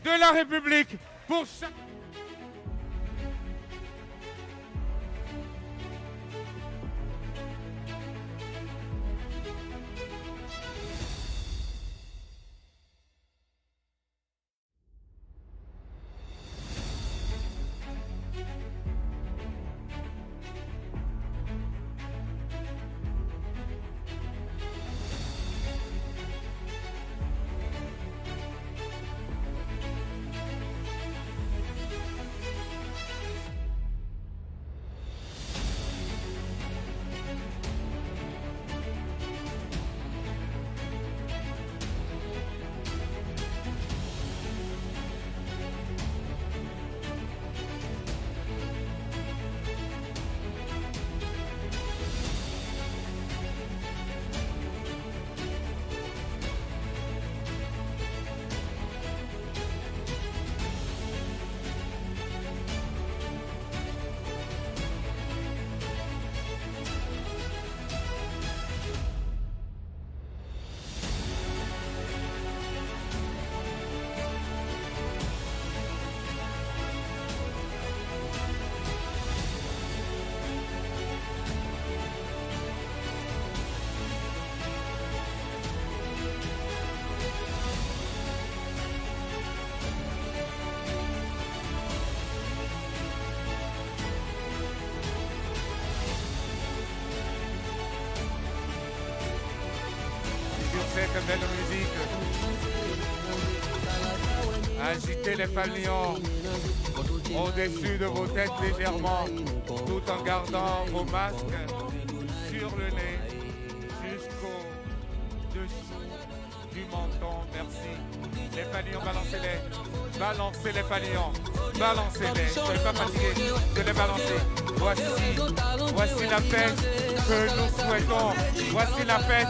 de la République pour chaque... Cette belle musique, agitez les fanions au-dessus de vos têtes légèrement, tout en gardant vos masques sur le nez jusqu'au dessous du menton. Merci. Les fanions, balancez les fanions, balancez-les. Soyez pas fatigués de les balancer. Voici la fête que nous souhaitons. Voici la fête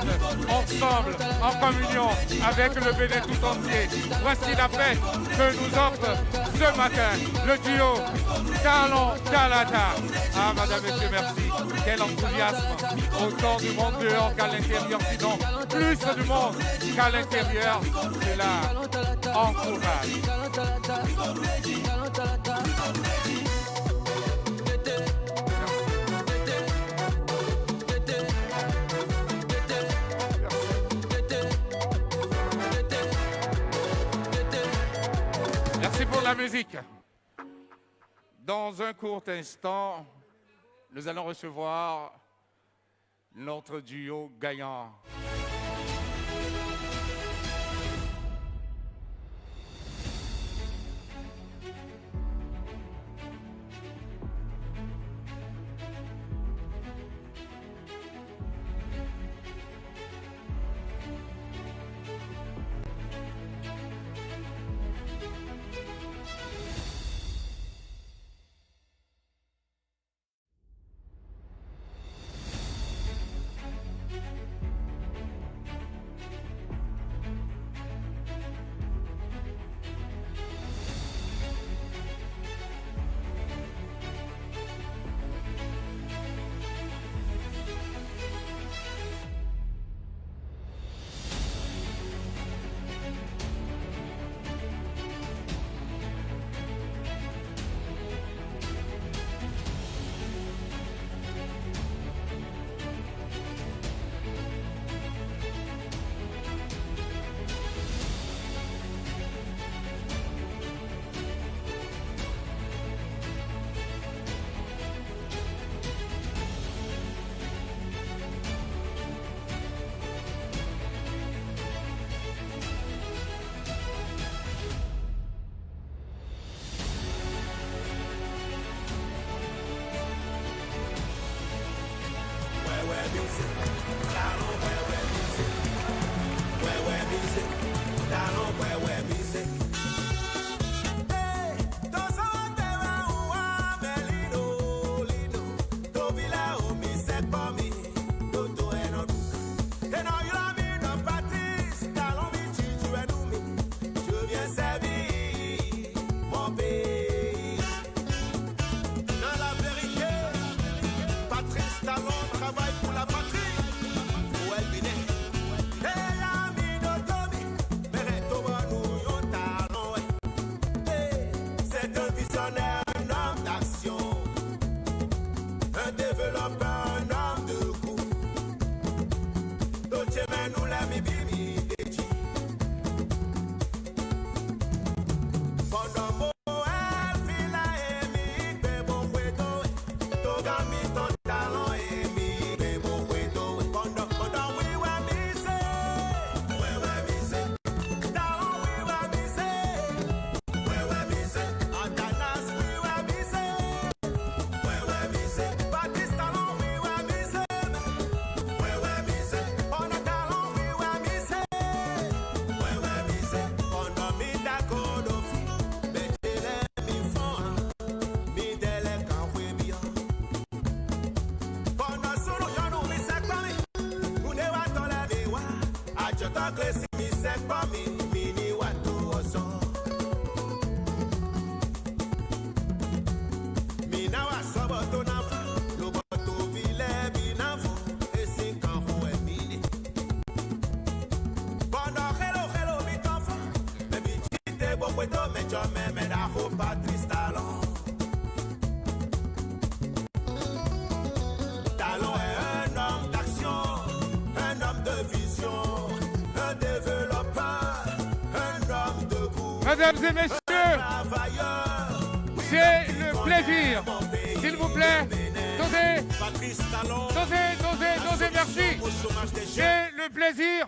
ensemble, en communion avec le Bénin tout entier. Voici la fête que nous offre ce matin le duo Talon Talata. Ah, madame, monsieur, merci. Quel enthousiasme. Autant du monde dehors qu'à l'intérieur, sinon plus de monde qu'à l'intérieur. Cela encourage. Merci pour la musique. Dans un court instant, nous allons recevoir notre duo gagnant. Talon est un homme d'action, un homme de vision, un développeur, un homme de goût. Mesdames et messieurs, j'ai le plaisir, s'il vous plaît, dosez, merci. J'ai le plaisir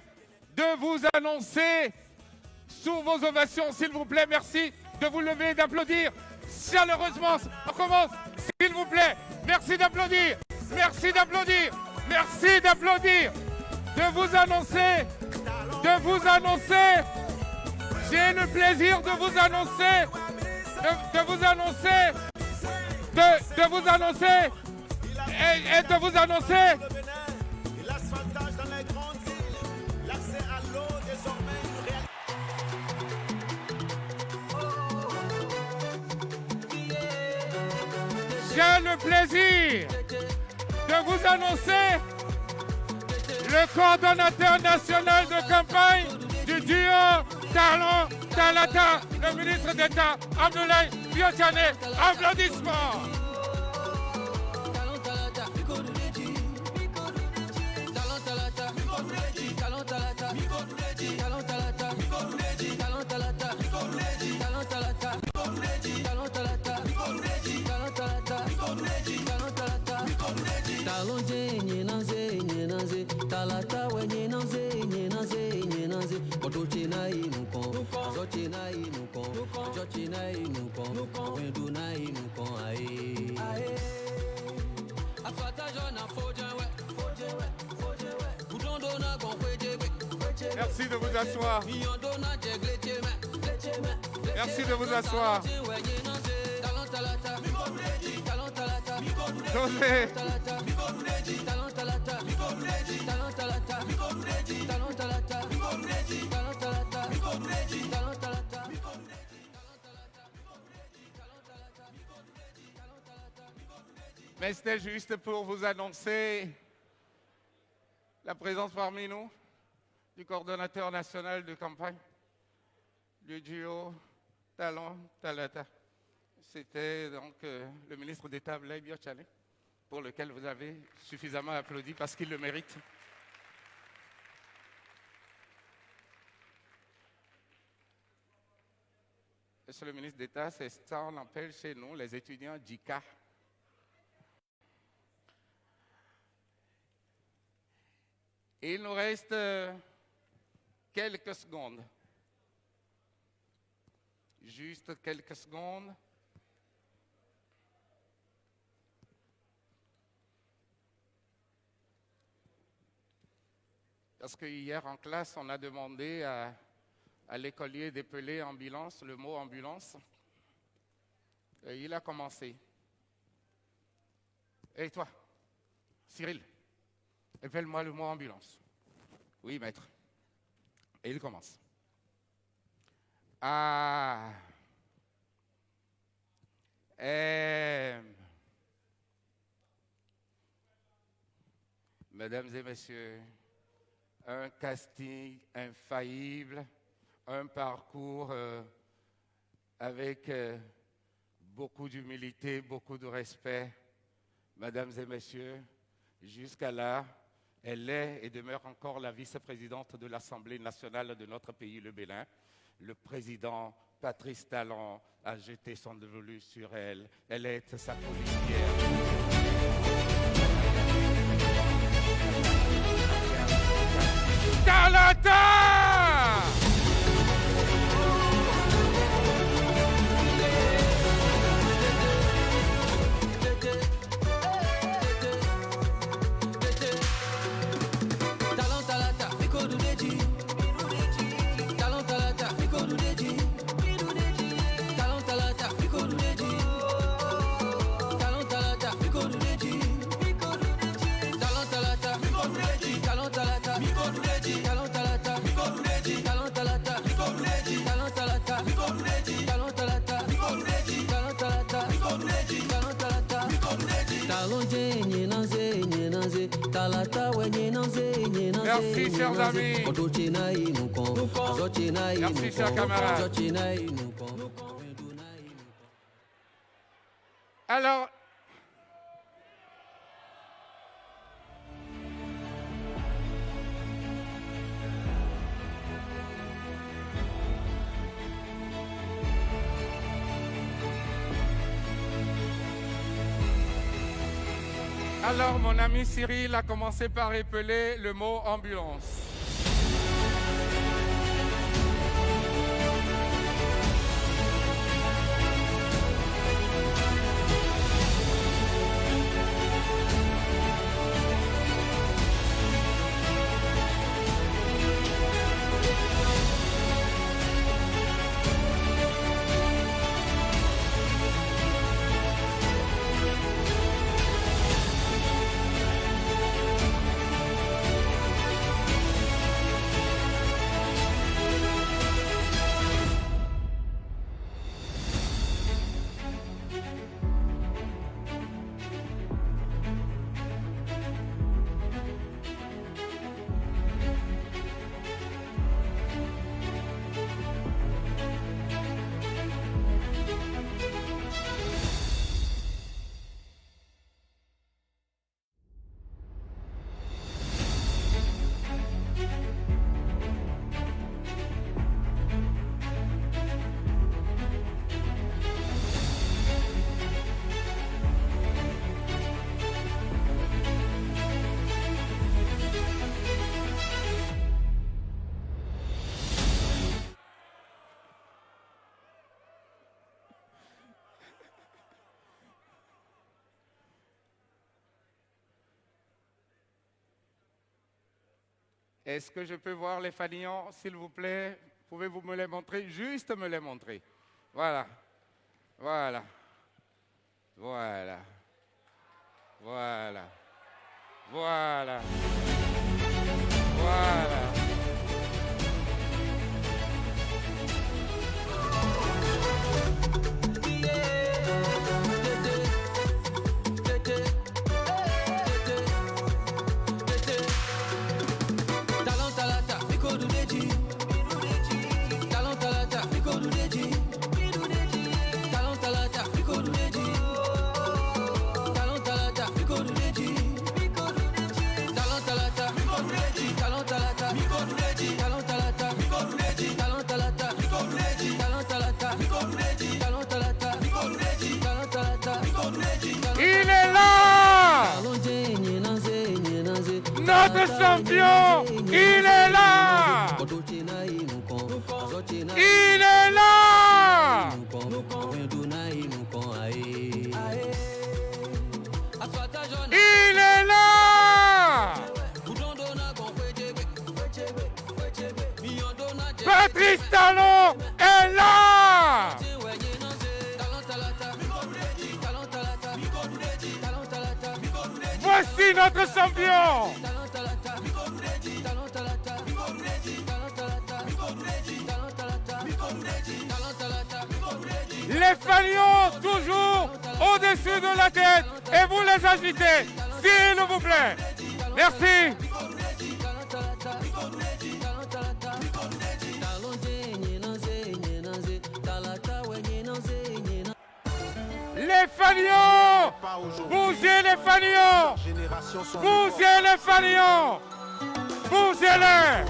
de vous annoncer, sous vos ovations, s'il vous plaît, merci de vous lever et d'applaudir chaleureusement. On commence, s'il vous plaît, merci d'applaudir, merci d'applaudir, merci d'applaudir, de vous annoncer, j'ai le plaisir de vous annoncer, de vous annoncer et de vous annoncer. L'asphaltage dans les grandes villes, l'accès à l'eau désormais une réalité. J'ai le plaisir de vous annoncer le coordonnateur national de campagne du duo Talon-Talata, le ministre d'État Abdoulaye Biotchane. Applaudissements. Merci de vous asseoir. Merci de vous asseoir. José. Mais c'était juste pour vous annoncer la présence parmi nous du coordonnateur national de campagne du duo Talon-Talata. C'était donc le ministre d'État Abdoulaye Biotchane, pour lequel vous avez suffisamment applaudi parce qu'il le mérite. Monsieur le ministre d'État, c'est ça qu'on appelle chez nous les étudiants JICA. Et il nous reste quelques secondes. Juste quelques secondes. Parce que hier en classe, on a demandé à l'écolier d'épeler ambulance, le mot ambulance. Et il a commencé. Et toi, Cyril, épelle-moi le mot ambulance. Oui, maître. Et il commence. A, M. Mesdames et messieurs, un casting infaillible, un parcours avec beaucoup d'humilité, beaucoup de respect. Mesdames et messieurs, jusqu'à là, elle est et demeure encore la vice-présidente de l'Assemblée nationale de notre pays, le Bénin. Le président Patrice Talon a jeté son dévolu sur elle. Elle est sa policière. Talata! Merci, chers amis. Merci, chers camarades. Alors, mon ami Cyril a commencé par épeler le mot ambulance. Est-ce que je peux voir les fanions, s'il vous plaît? Pouvez-vous me les montrer? Juste me les montrer. Voilà. Voilà. Voilà. Voilà. Voilà. Voilà. Il est là! Notre champion! Il est là! Il est là! Il est là! Patrice Talon est là! Voici notre champion! Les fanions toujours au-dessus de la tête et vous les agitez, s'il vous plaît. Merci. Les fanions! Bougez les fanions! Bougez les fanions! Bougez-les!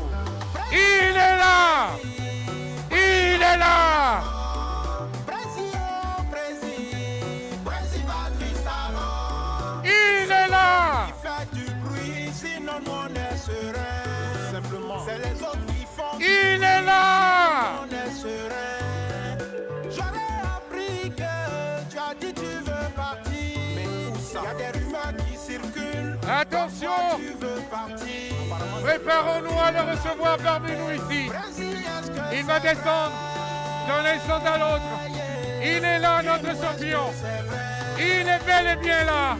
Il est là! Il est là! Il est là! Il est là! J'aurais appris que tu as dit tu veux partir. Mais où ça? Il y a des rumeurs qui circulent. Attention! Tu veux partir. Préparons-nous à le recevoir parmi nous ici. Il va descendre d'un instant à l'autre. Il est là, notre champion. Il est bel et bien là.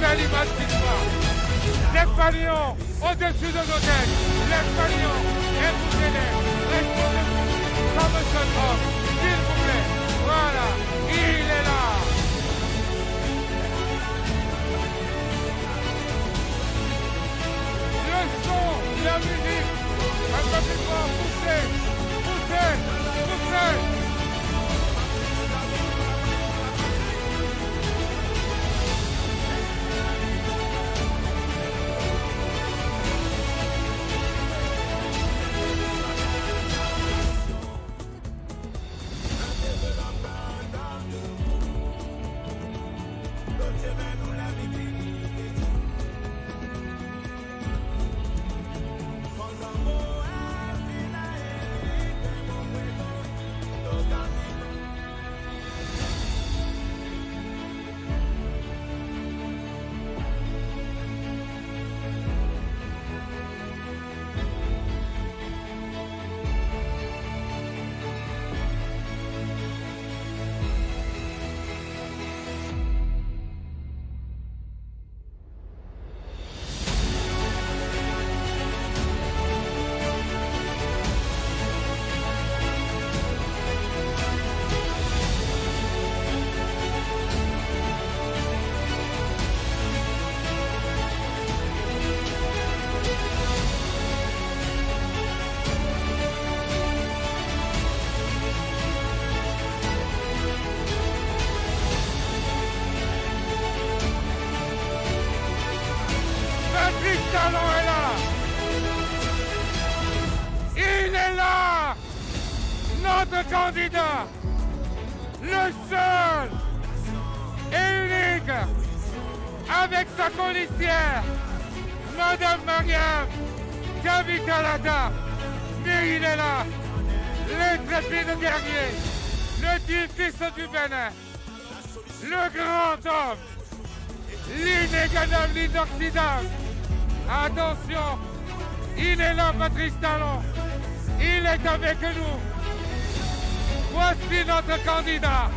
belle image qui soit. Les pavillons au-dessus de nos têtes. Les pavillons, écoutez-les. Restez debout comme un seul homme. S'il vous plaît. Voilà. Il est là. Le son, la musique. Un peu plus fort. Poussez. Poussez. Poussez. Talon est là. Il est là. Notre candidat. Le seul et unique. Avec sa colistière. Madame Mariam Kabikalata. Mais il est là. L'intrépide guerrier. Le dieu fils du Bénin. Le grand homme. L'inégalable, l'inoxydable. Attention, il est là, Patrice Talon. Il est avec nous. Voici notre candidat.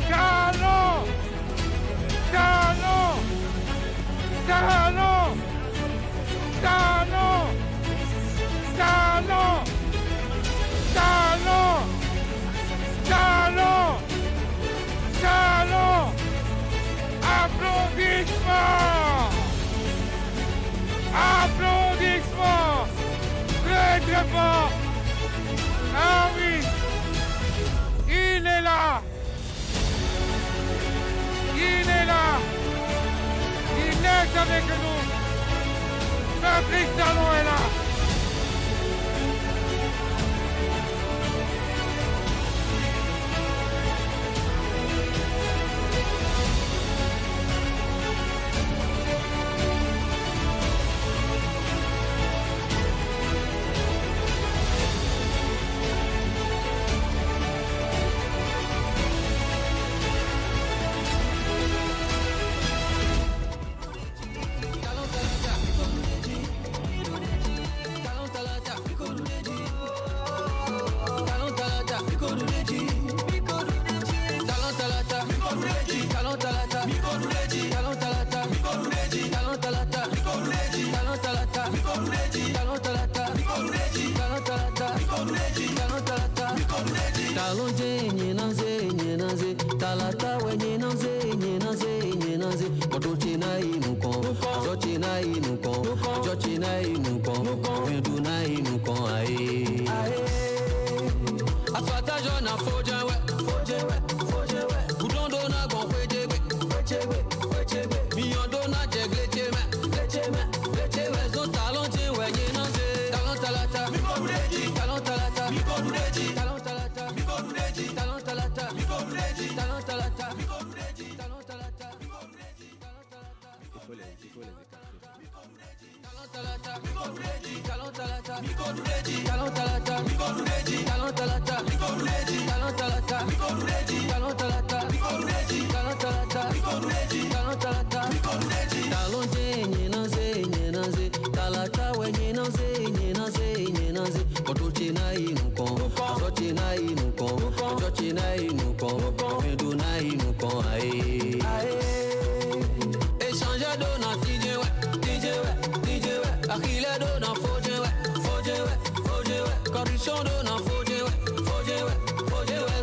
Talon! Talon! Talon! Talon! Talon! Talon! Talon! Talon! Applaudissements! Applaudissements! Très très fort! Ah oui! Il est là! Il est là! Il est avec nous! Patrice Talon est là! Talon aïe. Échanger donnant DJ ouais, Achille donnant faux Dieu ouais, corruption donnant faux Dieu ouais,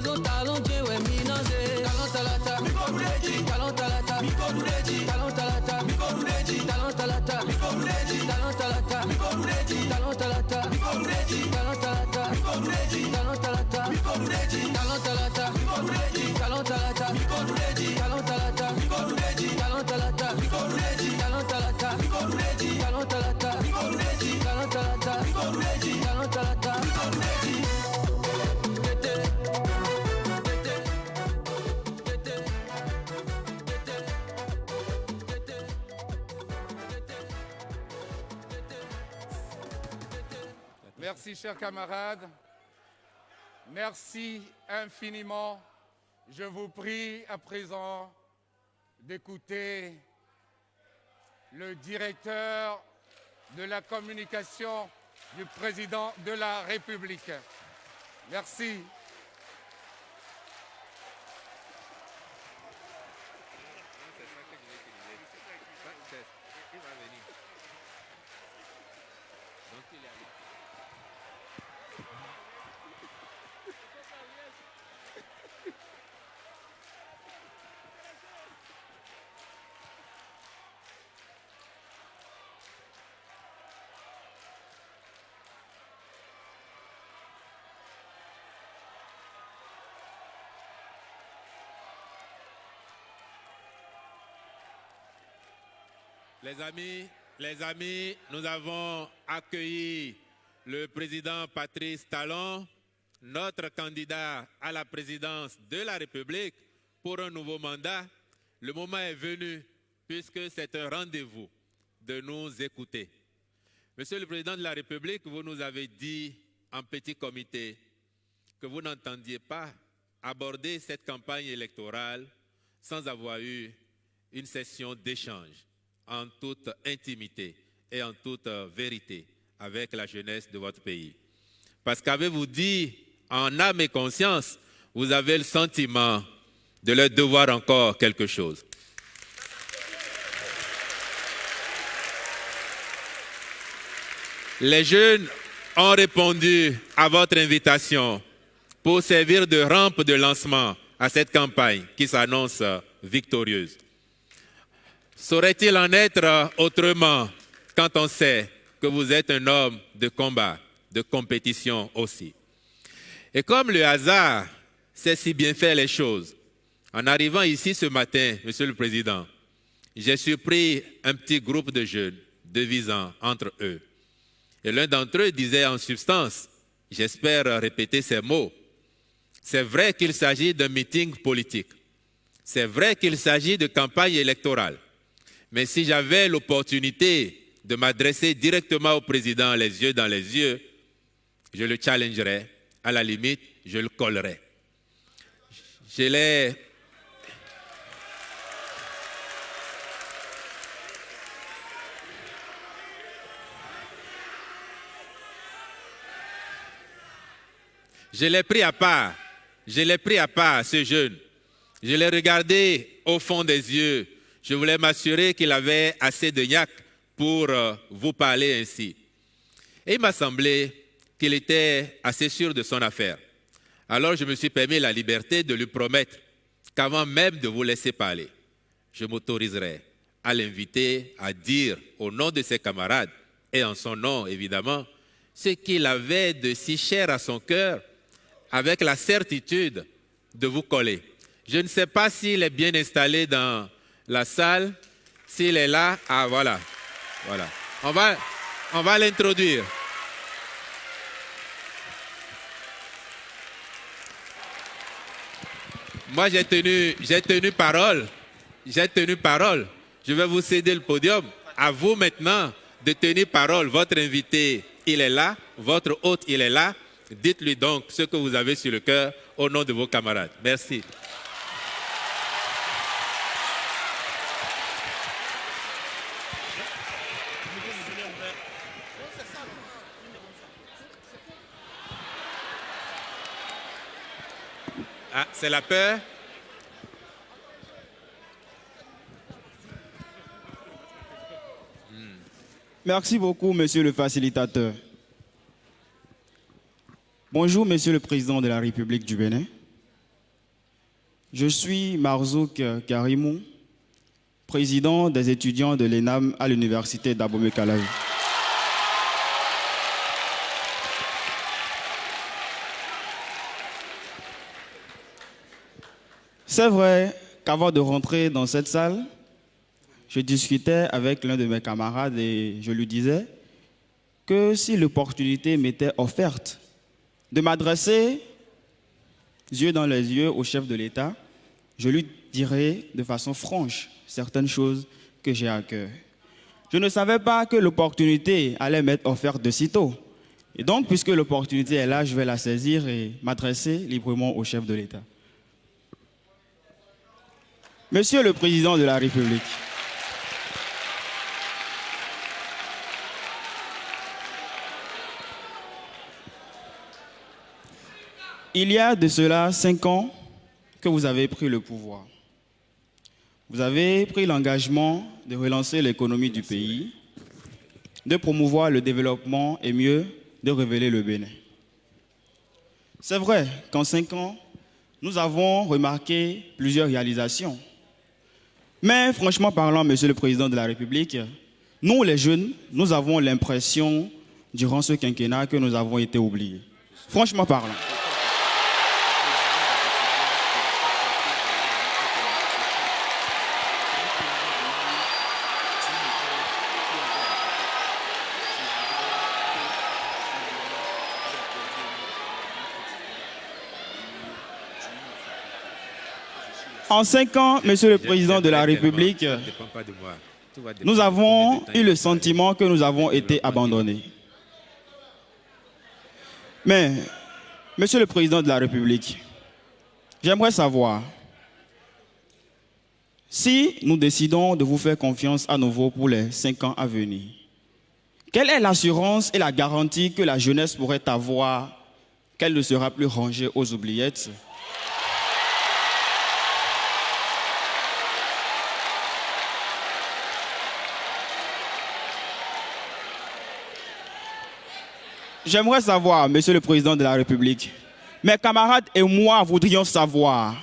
zo talon Dieu ouais, minazé, talon talata, mikorudeji, talon talata, mikorudeji, talon talata, mikorudeji, talon talata, mikorudeji, talon talata, mikorudeji, talon talata, mikorudeji, talon talata, mikorudeji, talon talata, mikorudeji, talon talata, mikorudeji, talon talata, mikorudeji, talon talata, mikorudeji, talon talata, mikorudeji, talon talata, mikorudeji, talon talata, mikorudeji, talon talata, mikorudeji, talon talata, mikorudeji. Merci, chers camarades. Merci infiniment. Je vous prie à présent d'écouter le directeur de la communication du président de la République. Merci. Les amis, nous avons accueilli le président Patrice Talon, notre candidat à la présidence de la République pour un nouveau mandat. Le moment est venu, puisque c'est un rendez-vous, de nous écouter. Monsieur le président de la République, vous nous avez dit en petit comité que vous n'entendiez pas aborder cette campagne électorale sans avoir eu une session d'échange en toute intimité et en toute vérité avec la jeunesse de votre pays. Parce qu'avez-vous dit, en âme et conscience, vous avez le sentiment de leur devoir encore quelque chose. Les jeunes ont répondu à votre invitation pour servir de rampe de lancement à cette campagne qui s'annonce victorieuse. Saurait-il en être autrement quand on sait que vous êtes un homme de combat, de compétition aussi? Et comme le hasard sait si bien faire les choses, en arrivant ici ce matin, Monsieur le Président, j'ai surpris un petit groupe de jeunes devisant entre eux. Et l'un d'entre eux disait en substance, j'espère répéter ces mots, c'est vrai qu'il s'agit d'un meeting politique, c'est vrai qu'il s'agit de campagne électorale, mais si j'avais l'opportunité de m'adresser directement au président les yeux dans les yeux, je le challengerais, à la limite, je le collerais. Je l'ai pris à part, ce jeune. Je l'ai regardé au fond des yeux. Je voulais m'assurer qu'il avait assez de niaque pour vous parler ainsi. Et il m'a semblé qu'il était assez sûr de son affaire. Alors je me suis permis la liberté de lui promettre qu'avant même de vous laisser parler, je m'autoriserai à l'inviter à dire au nom de ses camarades et en son nom évidemment, ce qu'il avait de si cher à son cœur avec la certitude de vous coller. Je ne sais pas s'il est bien installé dans la salle, s'il est là, ah voilà, voilà. On va l'introduire. Moi j'ai tenu parole, je vais vous céder le podium, à vous maintenant de tenir parole. Votre invité, il est là, votre hôte, il est là, dites-lui donc ce que vous avez sur le cœur au nom de vos camarades. Merci. Ah, c'est la peur? Merci beaucoup, monsieur le facilitateur. Bonjour, monsieur le président de la République du Bénin. Je suis Marzouk Karimou, président des étudiants de l'ENAM à l'université d'Abomey-Calavi. C'est vrai qu'avant de rentrer dans cette salle, je discutais avec l'un de mes camarades et je lui disais que si l'opportunité m'était offerte de m'adresser yeux dans les yeux au chef de l'État, je lui dirais de façon franche certaines choses que j'ai à cœur. Je ne savais pas que l'opportunité allait m'être offerte de sitôt. Et donc, puisque l'opportunité est là, je vais la saisir et m'adresser librement au chef de l'État. Monsieur le Président de la République, il y a de cela 5 ans que vous avez pris le pouvoir. Vous avez pris l'engagement de relancer l'économie du pays, de promouvoir le développement et mieux, de révéler le Bénin. C'est vrai qu'en 5 ans, nous avons remarqué plusieurs réalisations. Mais franchement parlant, Monsieur le Président de la République, nous les jeunes, nous avons l'impression, durant ce quinquennat, que nous avons été oubliés. Franchement parlant. En 5 ans, Monsieur le Président de la République, nous avons eu le sentiment que nous avons été abandonnés. Mais, Monsieur le Président de la République, j'aimerais savoir si nous décidons de vous faire confiance à nouveau pour les 5 ans à venir. Quelle est l'assurance et la garantie que la jeunesse pourrait avoir qu'elle ne sera plus rangée aux oubliettes ? J'aimerais savoir, Monsieur le Président de la République, mes camarades et moi voudrions savoir,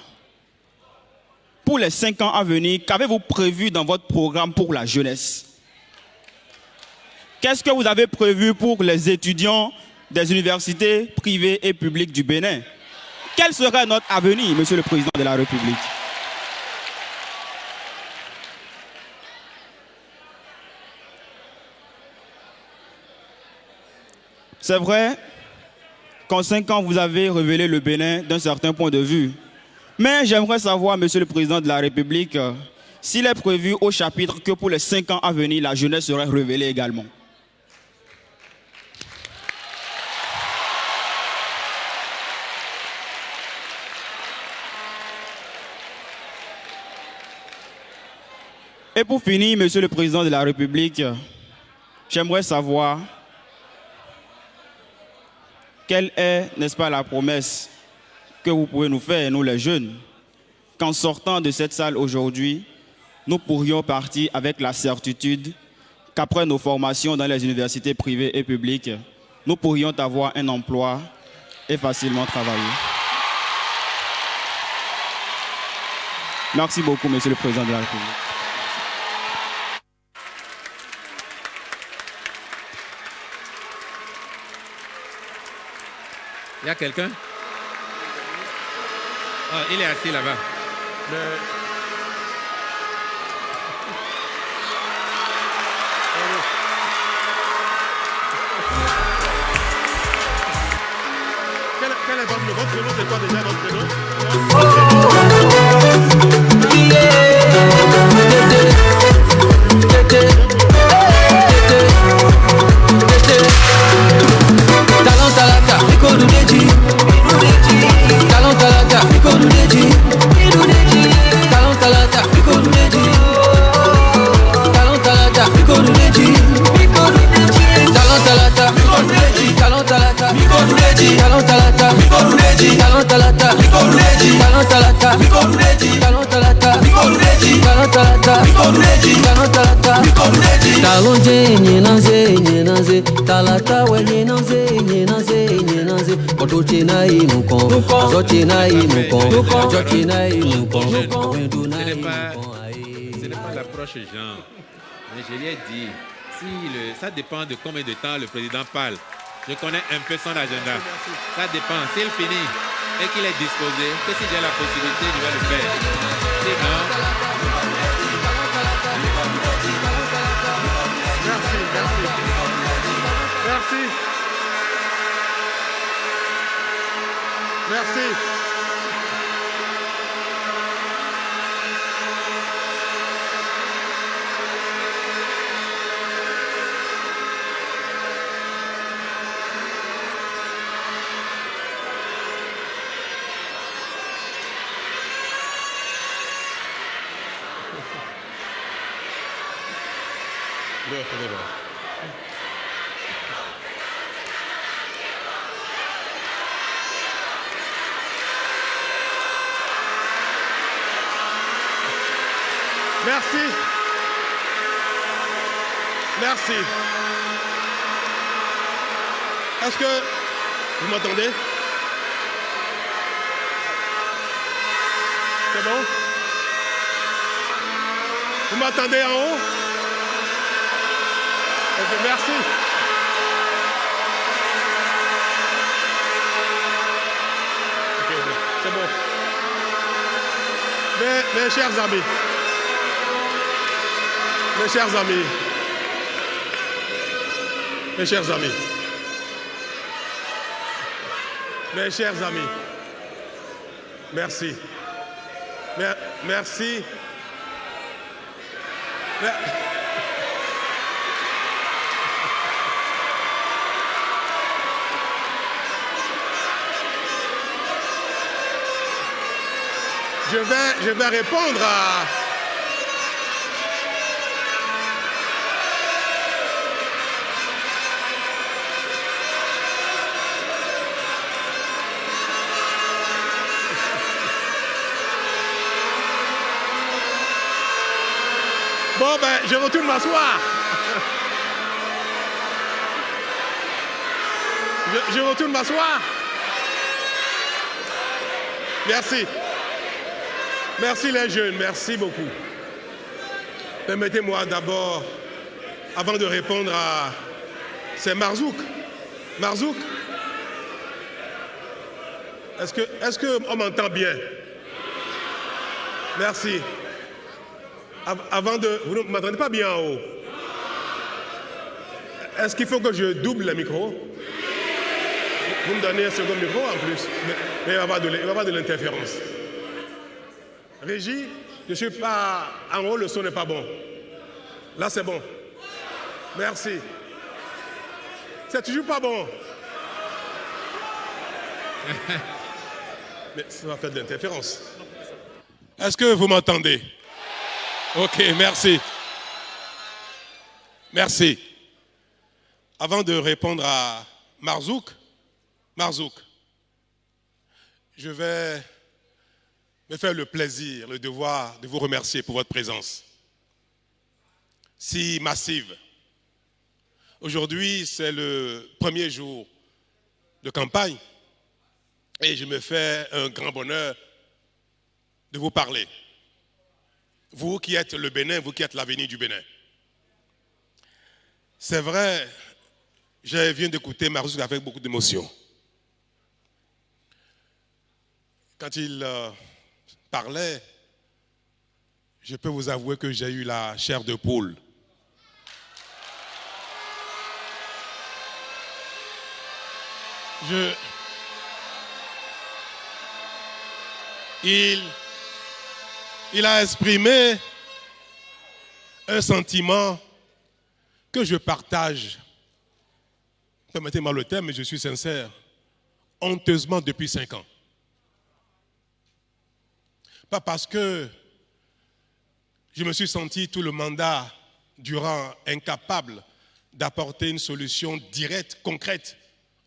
pour les 5 ans à venir, qu'avez-vous prévu dans votre programme pour la jeunesse? Qu'est-ce que vous avez prévu pour les étudiants des universités privées et publiques du Bénin? Quel serait notre avenir, Monsieur le Président de la République? C'est vrai qu'en 5 ans, vous avez révélé le Bénin d'un certain point de vue. Mais j'aimerais savoir, Monsieur le Président de la République, s'il est prévu au chapitre que pour les 5 ans à venir, la jeunesse serait révélée également. Et pour finir, Monsieur le Président de la République, j'aimerais savoir quelle est, n'est-ce pas, la promesse que vous pouvez nous faire, nous les jeunes, qu'en sortant de cette salle aujourd'hui, nous pourrions partir avec la certitude qu'après nos formations dans les universités privées et publiques, nous pourrions avoir un emploi et facilement travailler. Merci beaucoup, Monsieur le Président de la République. Il y a quelqu'un? Oh, il est assis là-bas. Quel est votre nom? C'est quoi déjà votre nom? Talanta, talata, talonje nyenanze, talata we nyenanze, otoche na inukon, azoche na inukon, ajoche na inukon, wendo na inukon. Ce n'est pas l'approche genre. Mais je lui ai dit, ça dépend de combien de temps le président parle. Je connais un peu son agenda. Ça dépend. S'il finit et qu'il est disposé, que si j'ai la possibilité, je vais le faire. Sinon... Merci. Merci. Merci. Est-ce que vous m'entendez? C'est bon? Vous m'entendez en haut? Ok, merci. Ok, c'est bon. Mes chers amis, mes chers amis, mes chers amis, mes chers amis, merci. Merci. Je vais répondre à... Bon, ben, je retourne m'asseoir. Je retourne m'asseoir. Merci. Merci les jeunes, merci beaucoup. Permettez-moi d'abord, avant de répondre à... C'est Marzouk. Marzouk? Est-ce qu'on m'entend bien? Merci. Avant de... Vous ne m'entendez pas bien en haut? Est-ce qu'il faut que je double le micro? Vous me donnez un second micro en plus. Mais il va y avoir de l'interférence. Régie, je ne suis pas... En haut, le son n'est pas bon. Là, c'est bon. Merci. C'est toujours pas bon. Mais ça va faire de l'interférence. Est-ce que vous m'entendez? Ok, merci. Merci. Avant de répondre à Marzouk, je vais me faire le plaisir, le devoir de vous remercier pour votre présence si massive. Aujourd'hui, c'est le premier jour de campagne et je me fais un grand bonheur de vous parler. Vous qui êtes le Bénin, vous qui êtes l'avenir du Bénin. C'est vrai, je viens d'écouter Marzouk avec beaucoup d'émotion. Quand il parlait, je peux vous avouer que j'ai eu la chair de poule. Il a exprimé un sentiment que je partage. Permettez-moi le terme, mais je suis sincère. Honteusement depuis 5 ans. Pas parce que je me suis senti tout le mandat durant incapable d'apporter une solution directe, concrète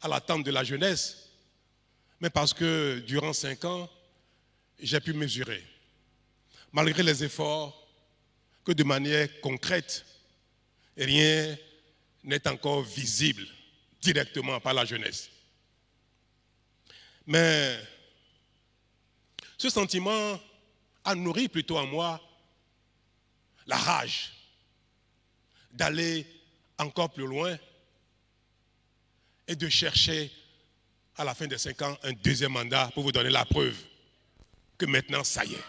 à l'attente de la jeunesse, mais parce que durant 5 ans, j'ai pu mesurer. malgré les efforts, que de manière concrète, rien n'est encore visible directement par la jeunesse. Mais ce sentiment a nourri plutôt en moi la rage d'aller encore plus loin et de chercher à la fin des 5 ans un deuxième mandat pour vous donner la preuve que maintenant, ça y est.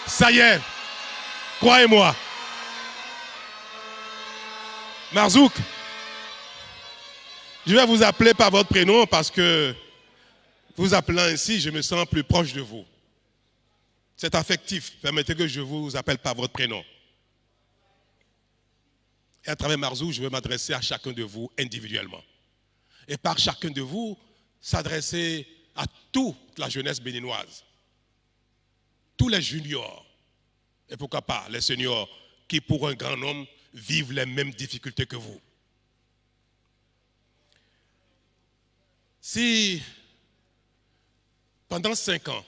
Ça y est, croyez-moi. Marzouk, je vais vous appeler par votre prénom parce que vous appelant ainsi, je me sens plus proche de vous. C'est affectif. Permettez que je vous appelle par votre prénom. Et à travers Marzouk, je vais m'adresser à chacun de vous individuellement. Et par chacun de vous, s'adresser à toute la jeunesse béninoise. Tous les juniors, et pourquoi pas les seniors, qui pour un grand homme vivent les mêmes difficultés que vous. Si pendant 5 ans,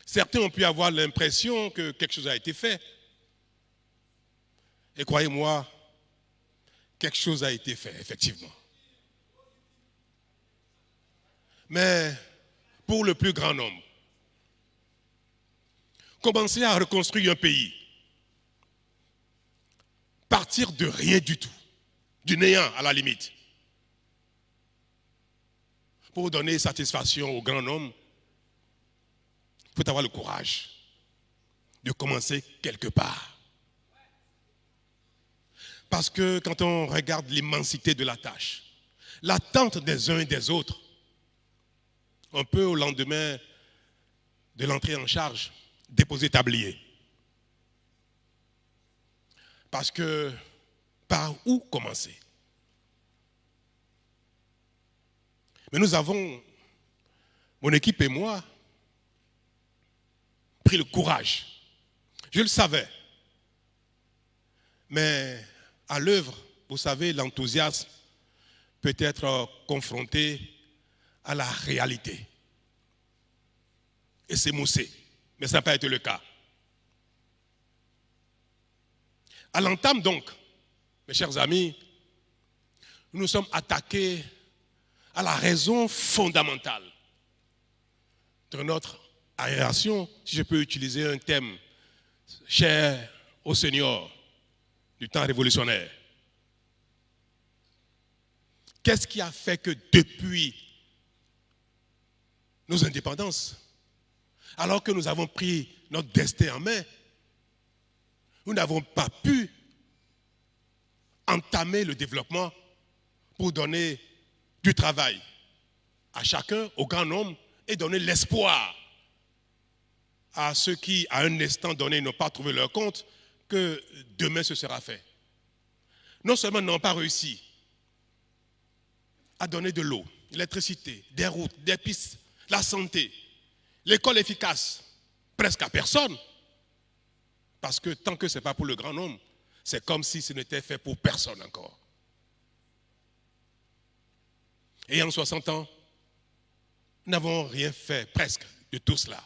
certains ont pu avoir l'impression que quelque chose a été fait, et croyez-moi, quelque chose a été fait, effectivement. Mais pour le plus grand nombre, commencer à reconstruire un pays, partir de rien du tout, du néant à la limite, pour donner satisfaction au grand homme, il faut avoir le courage de commencer quelque part. Parce que quand on regarde l'immensité de la tâche, l'attente des uns et des autres, on peut au lendemain de l'entrée en charge déposer tablier. Parce que par où commencer? Mais nous avons, mon équipe et moi, pris le courage. Je le savais. Mais à l'œuvre, vous savez, l'enthousiasme peut être confronté à la réalité et s'émousser. Mais ça n'a pas été le cas. À l'entame donc, mes chers amis, nous nous sommes attaqués à la raison fondamentale de notre aération, si je peux utiliser un thème cher aux seniors du temps révolutionnaire. Qu'est-ce qui a fait que depuis nos indépendances, alors que nous avons pris notre destin en main, nous n'avons pas pu entamer le développement pour donner du travail à chacun, au grand nombre, et donner l'espoir à ceux qui, à un instant donné, n'ont pas trouvé leur compte, que demain ce sera fait. Non seulement n'ont pas réussi à donner de l'eau, l'électricité, des routes, des pistes, la santé, l'école efficace, presque à personne. Parce que tant que ce n'est pas pour le grand nombre, c'est comme si ce n'était fait pour personne encore. Et en 60 ans, nous n'avons rien fait presque de tout cela.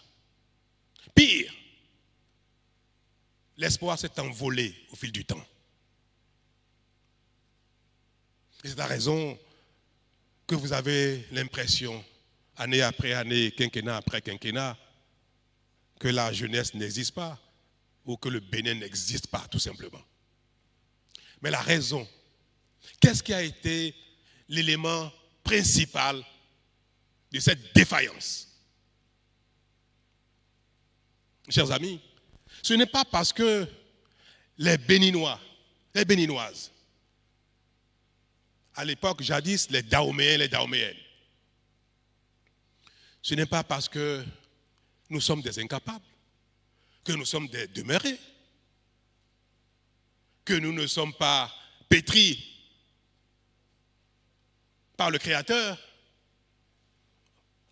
Pire, l'espoir s'est envolé au fil du temps. Et c'est la raison que vous avez l'impression, année après année, quinquennat après quinquennat, que la jeunesse n'existe pas ou que le Bénin n'existe pas, tout simplement. Mais la raison, qu'est-ce qui a été l'élément principal de cette défaillance? Chers amis, ce n'est pas parce que les Béninois, les Béninoises, à l'époque, jadis, les Dahoméens, les Dahoméennes, ce n'est pas parce que nous sommes des incapables, que nous sommes des demeurés, que nous ne sommes pas pétris par le Créateur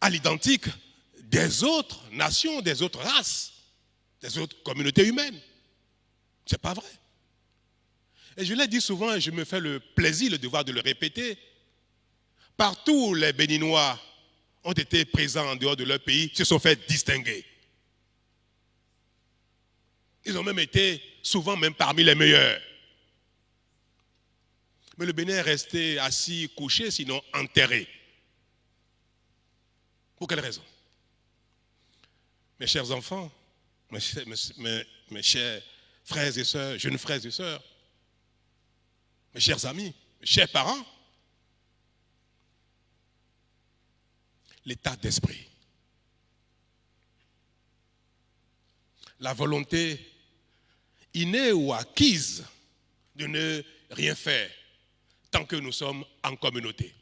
à l'identique des autres nations, des autres races, des autres communautés humaines. Ce n'est pas vrai. Et je l'ai dit souvent et je me fais le plaisir, le devoir de le répéter. Partout, les Béninois ont été présents en dehors de leur pays, se sont fait distinguer. Ils ont même été souvent même parmi les meilleurs. Mais le Bénin est resté assis, couché, sinon enterré. Pour quelle raison? Mes chers enfants, mes chers frères et sœurs, jeunes frères et sœurs, mes chers amis, mes chers parents, l'état d'esprit, la volonté innée ou acquise de ne rien faire tant que nous sommes en communauté.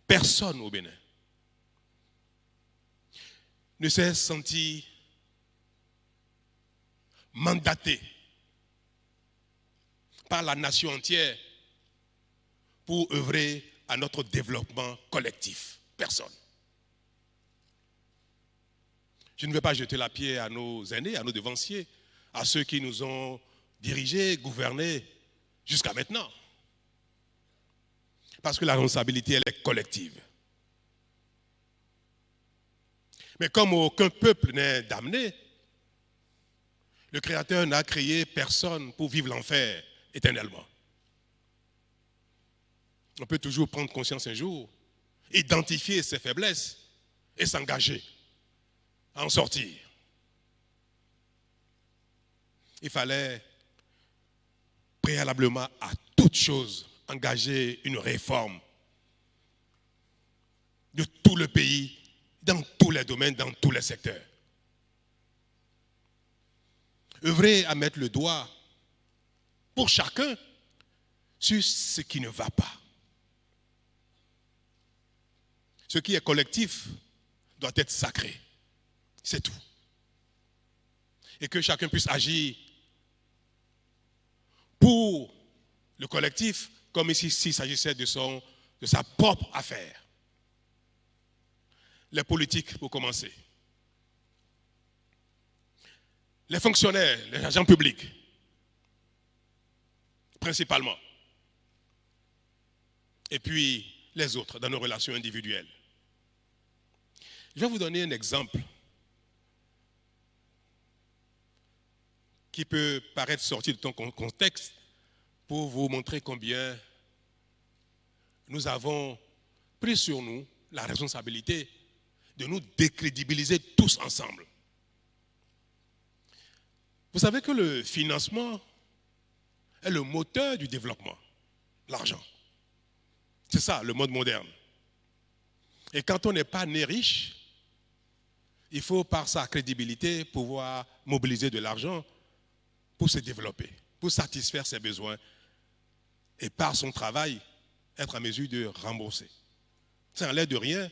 Personne au Bénin ne s'est senti mandaté par la nation entière pour œuvrer à notre développement collectif. Personne. Je ne vais pas jeter la pierre à nos aînés, à nos devanciers, à ceux qui nous ont dirigés, gouvernés jusqu'à maintenant. Parce que la responsabilité, elle est collective. Mais comme aucun peuple n'est damné, le Créateur n'a créé personne pour vivre l'enfer éternellement. On peut toujours prendre conscience un jour, identifier ses faiblesses et s'engager à en sortir. Il fallait préalablement à toute chose engager une réforme de tout le pays, dans tous les domaines, dans tous les secteurs. Œuvrer à mettre le doigt pour chacun sur ce qui ne va pas. Ce qui est collectif doit être sacré. C'est tout. Et que chacun puisse agir pour le collectif comme s'il s'agissait de sa propre affaire. Les politiques, pour commencer. Les fonctionnaires, les agents publics, principalement. Et puis les autres, dans nos relations individuelles. Je vais vous donner un exemple qui peut paraître sorti de ton contexte pour vous montrer combien nous avons pris sur nous la responsabilité de nous décrédibiliser tous ensemble. Vous savez que le financement est le moteur du développement, l'argent. C'est ça, le mode moderne. Et quand on n'est pas né riche, il faut par sa crédibilité pouvoir mobiliser de l'argent pour se développer, pour satisfaire ses besoins et par son travail être en mesure de rembourser. Ça n'a l'air de rien,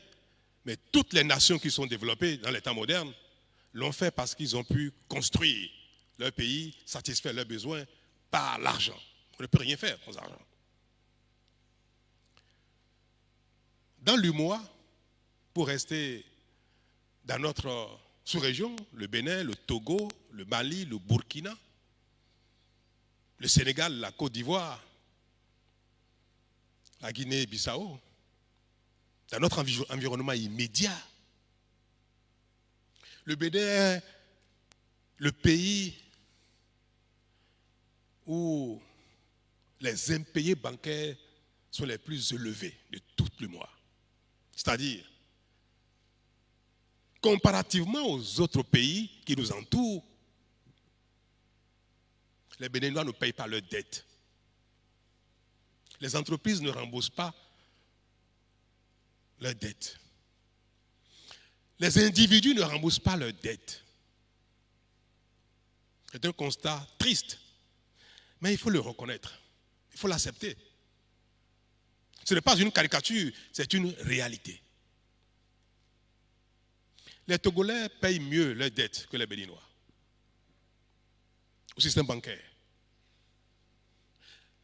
mais toutes les nations qui sont développées dans les temps modernes l'ont fait parce qu'ils ont pu construire leur pays, satisfaire leurs besoins par l'argent. On ne peut rien faire sans argent. Dans l'UMOA, pour rester dans notre sous-région, le Bénin, le Togo, le Mali, le Burkina, le Sénégal, la Côte d'Ivoire, la Guinée-Bissau, dans notre environnement immédiat, le Bénin est le pays où les impayés bancaires sont les plus élevés de tout le mois. C'est-à-dire, comparativement aux autres pays qui nous entourent, les Béninois ne payent pas leurs dettes. Les entreprises ne remboursent pas leurs dettes. Les individus ne remboursent pas leurs dettes. C'est un constat triste, mais il faut le reconnaître. Il faut l'accepter. Ce n'est pas une caricature, c'est une réalité. Les Togolais payent mieux leurs dettes que les Béninois au système bancaire.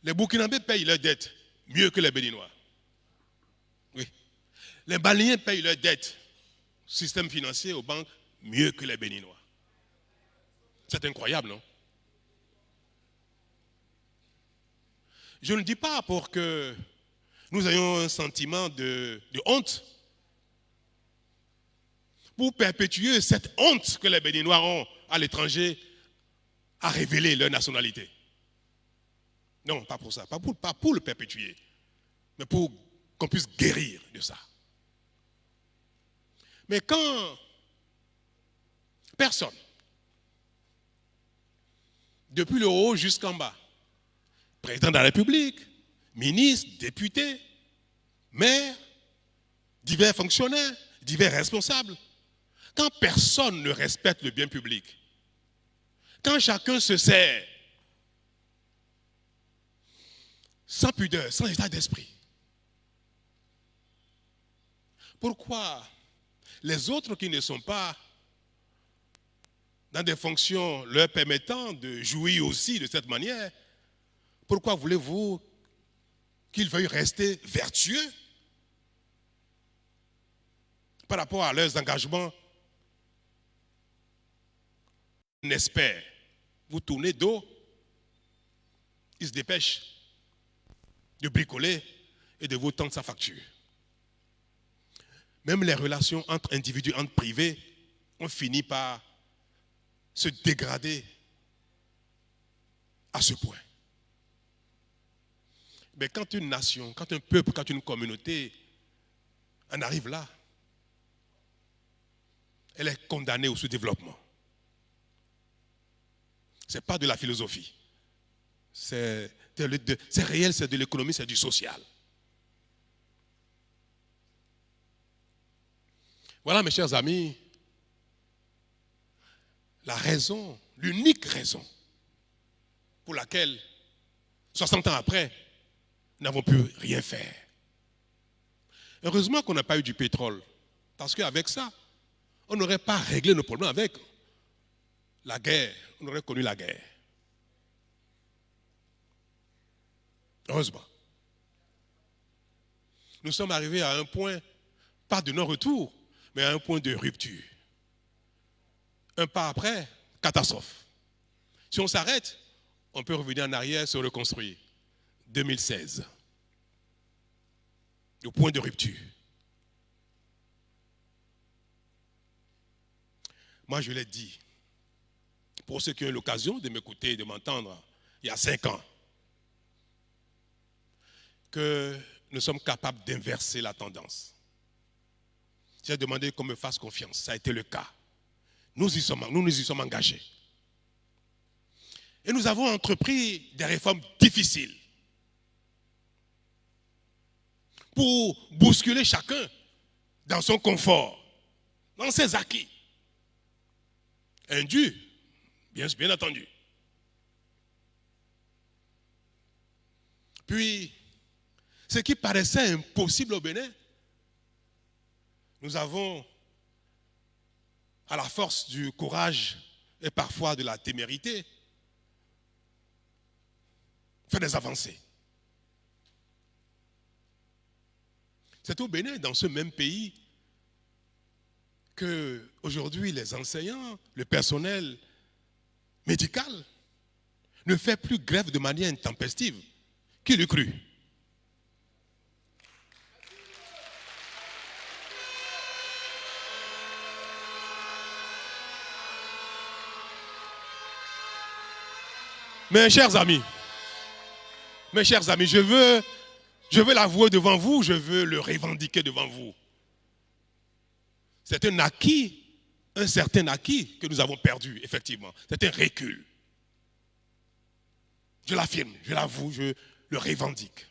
Les Burkinabés payent leurs dettes mieux que les Béninois. Oui. Les Maliens payent leurs dettes au système financier, aux banques, mieux que les Béninois. C'est incroyable, non? Je ne dis pas pour que nous ayons un sentiment de honte, pour perpétuer cette honte que les Béninois ont à l'étranger à révéler leur nationalité. Non, pas pour ça, pas pour le perpétuer, mais pour qu'on puisse guérir de ça. Mais quand personne, depuis le haut jusqu'en bas, président de la République, ministre, député, maire, divers fonctionnaires, divers responsables, quand personne ne respecte le bien public, quand chacun se sert sans pudeur, sans état d'esprit, pourquoi les autres qui ne sont pas dans des fonctions leur permettant de jouir aussi de cette manière, pourquoi voulez-vous qu'ils veuillent rester vertueux par rapport à leurs engagements? On espère vous tourner dos, ils se dépêchent de bricoler et de vous tendre sa facture. Même les relations entre individus, entre privés, ont fini par se dégrader à ce point. Mais quand une nation, quand un peuple, quand une communauté en arrive là, elle est condamnée au sous-développement. Ce n'est pas de la philosophie. C'est réel, c'est de l'économie, c'est du social. Voilà, mes chers amis, la raison, l'unique raison pour laquelle, 60 ans après, nous n'avons pu rien faire. Heureusement qu'on n'a pas eu du pétrole, parce qu'avec ça, on n'aurait pas réglé nos problèmes avec la guerre. On aurait connu la guerre. Heureusement. Nous sommes arrivés à un point, pas de non-retour, mais à un point de rupture. Un pas après, catastrophe. Si on s'arrête, on peut revenir en arrière, se reconstruire. 2016. Le point de rupture. Moi, je l'ai dit, pour ceux qui ont eu l'occasion de m'écouter et de m'entendre il y a 5 ans, que nous sommes capables d'inverser la tendance. J'ai demandé qu'on me fasse confiance. Ça a été le cas. Nous nous y sommes engagés. Et nous avons entrepris des réformes difficiles pour bousculer chacun dans son confort, dans ses acquis. Indus, bien entendu. Puis, ce qui paraissait impossible au Bénin, nous avons, à la force du courage et parfois de la témérité, fait des avancées. C'est au Bénin, dans ce même pays, que aujourd'hui les enseignants, le personnel médical ne fait plus grève de manière intempestive. Qui l'eût cru? Mes chers amis, je veux l'avouer devant vous, je veux le revendiquer devant vous. C'est un acquis, un certain acquis que nous avons perdu, effectivement. C'est un recul. Je l'affirme, je l'avoue, je le revendique.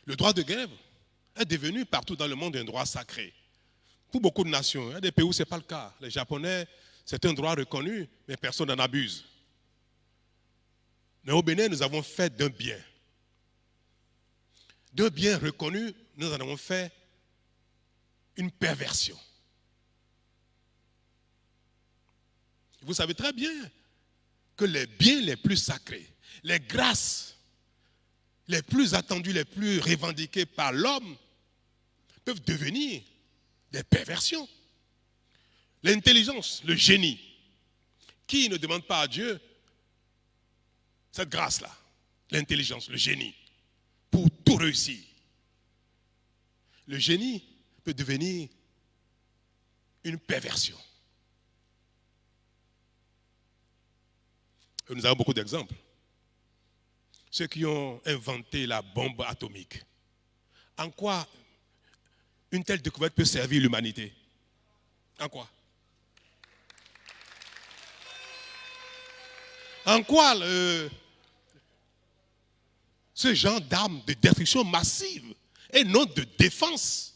Le droit de grève est devenu partout dans le monde un droit sacré. Pour beaucoup de nations, il y a des pays où ce n'est pas le cas. Les Japonais, c'est un droit reconnu, mais personne n'en abuse. Mais au Bénin, nous avons fait d'un bien. D'un bien reconnu, nous en avons fait une perversion. Vous savez très bien que les biens les plus sacrés, les grâces les plus attendues, les plus revendiquées par l'homme, peuvent devenir des perversions. L'intelligence, le génie, Qui ne demande pas à Dieu cette grâce-là, l'intelligence, le génie, pour tout réussir? Le génie peut devenir une perversion. Et nous avons beaucoup d'exemples. Ceux qui ont inventé la bombe atomique. En quoi une telle découverte peut servir l'humanité? En quoi? En quoi ce genre d'arme de destruction massive et non de défense